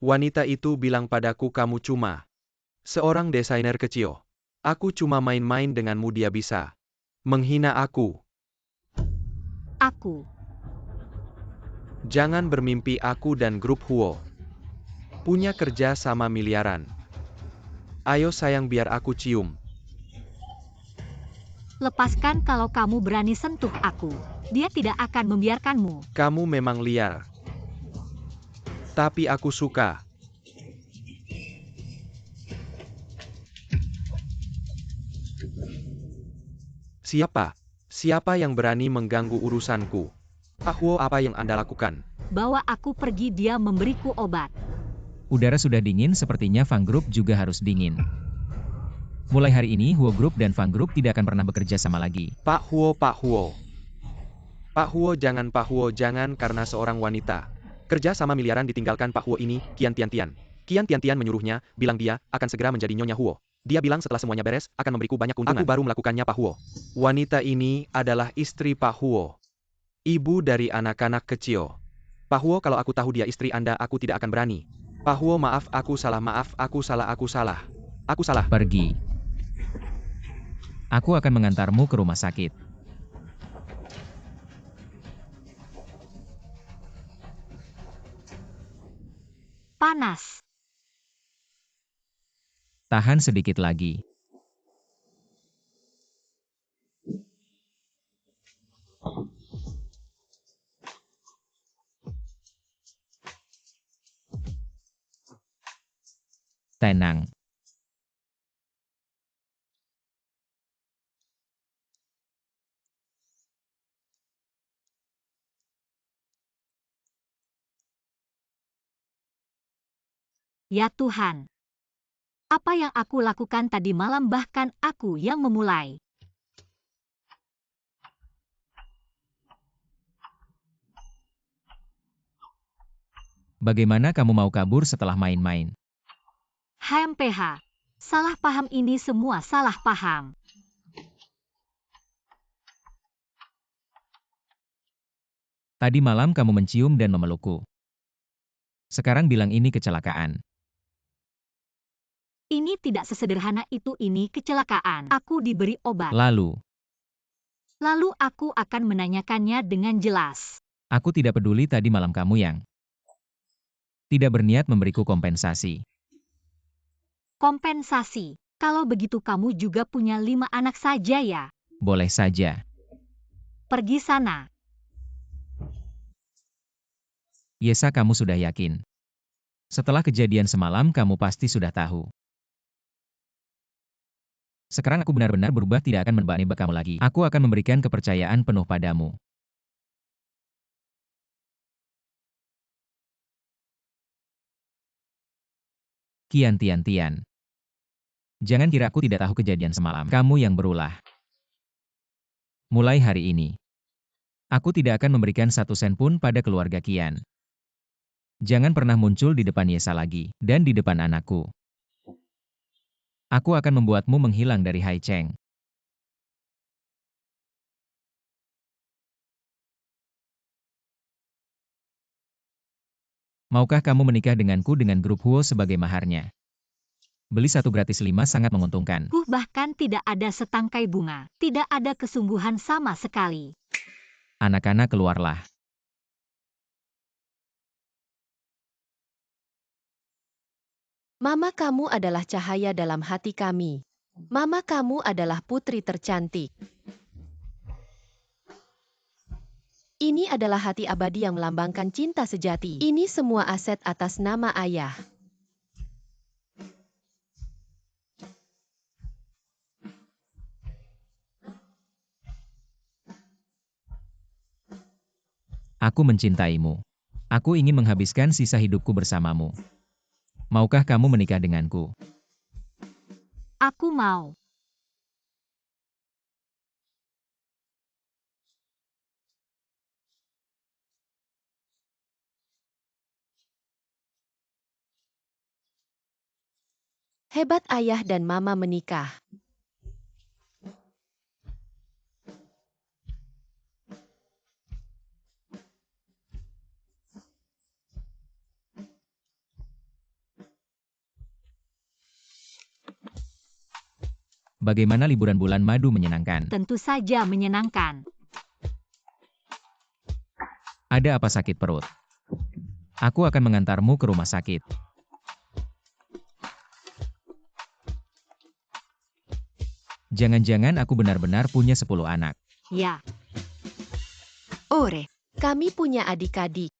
Speaker 1: Wanita itu bilang padaku kamu cuma seorang desainer kecil. Aku cuma main-main denganmu, dia bisa menghina aku.
Speaker 4: Aku.
Speaker 1: Jangan bermimpi, aku dan grup Huo punya kerja sama miliaran. Ayo sayang, biar aku cium.
Speaker 4: Lepaskan, kalau kamu berani sentuh aku. Dia tidak akan membiarkanmu.
Speaker 1: Kamu memang liar. Tapi aku suka. Siapa? Siapa yang berani mengganggu urusanku? Pak Huo, apa yang Anda lakukan?
Speaker 4: Bawa aku pergi, dia memberiku obat.
Speaker 2: Udara sudah dingin, sepertinya Fang Group juga harus dingin. Mulai hari ini, Huo Group dan Fang Group tidak akan pernah bekerja sama lagi.
Speaker 1: Pak Huo, Pak Huo. Pak Huo, jangan Pak Huo, jangan, karena seorang wanita. Kerja sama miliaran ditinggalkan Pak Huo ini, Qian Tian-Tian. Qian Tian-Tian menyuruhnya, bilang dia akan segera menjadi Nyonya Huo. Dia bilang setelah semuanya beres, akan memberiku banyak keuntungan. Aku baru melakukannya, Pak Huo. Wanita ini adalah istri Pak Huo. Ibu dari anak-anak kecil. Pak Huo, kalau aku tahu dia istri Anda, aku tidak akan berani. Pak Huo, maaf, aku salah, maaf, aku salah, aku salah. Aku salah.
Speaker 2: Pergi. Aku akan mengantarmu ke rumah sakit.
Speaker 4: Panas.
Speaker 2: Tahan sedikit lagi. Tenang.
Speaker 4: Ya Tuhan. Apa yang aku lakukan tadi malam bahkan aku yang memulai.
Speaker 2: Bagaimana kamu mau kabur setelah main-main?
Speaker 4: HMPH. Salah paham ini semua salah paham.
Speaker 2: Tadi malam kamu mencium dan memelukku. Sekarang bilang ini kecelakaan.
Speaker 4: Ini tidak sesederhana itu, ini kecelakaan. Aku diberi obat.
Speaker 2: Lalu,
Speaker 4: Aku akan menanyakannya dengan jelas.
Speaker 2: aku tidak peduli tadi malam kamu yang tidak berniat memberiku kompensasi.
Speaker 4: Kompensasi. Kalau begitu kamu juga punya 5 anak saja ya.
Speaker 2: Boleh saja.
Speaker 4: Pergi sana.
Speaker 2: Yesa, kamu sudah yakin. Setelah kejadian semalam kamu pasti sudah tahu. Sekarang aku benar-benar berubah, tidak akan menebak-nebak kamu lagi. Aku akan memberikan kepercayaan penuh padamu. Kian Tian Tian. Jangan kira aku tidak tahu kejadian semalam. Kamu yang berulah. Mulai hari ini, aku tidak akan memberikan 1 sen pun pada keluarga Kian. Jangan pernah muncul di depan Yesa lagi, dan di depan anakku. Aku akan membuatmu menghilang dari Hai Cheng. Maukah kamu menikah denganku dengan grup Huo sebagai maharnya? Beli 1 gratis 5 sangat menguntungkan.
Speaker 4: Bahkan tidak ada setangkai bunga. Tidak ada kesungguhan sama sekali.
Speaker 2: Anak-anak keluarlah.
Speaker 5: Mama kamu adalah cahaya dalam hati kami. Mama kamu adalah putri tercantik. Ini adalah hati abadi yang melambangkan cinta sejati. Ini semua aset atas nama ayah.
Speaker 2: Aku mencintaimu. Aku ingin menghabiskan sisa hidupku bersamamu. Maukah kamu menikah denganku?
Speaker 4: Aku mau.
Speaker 5: Hebat ayah dan mama menikah.
Speaker 2: Bagaimana liburan bulan madu menyenangkan?
Speaker 4: Tentu saja menyenangkan.
Speaker 2: Ada apa sakit perut? Aku akan mengantarmu ke rumah sakit. Jangan-jangan aku benar-benar punya 10 anak.
Speaker 4: Ya.
Speaker 6: Ore.
Speaker 5: Kami punya adik-adik.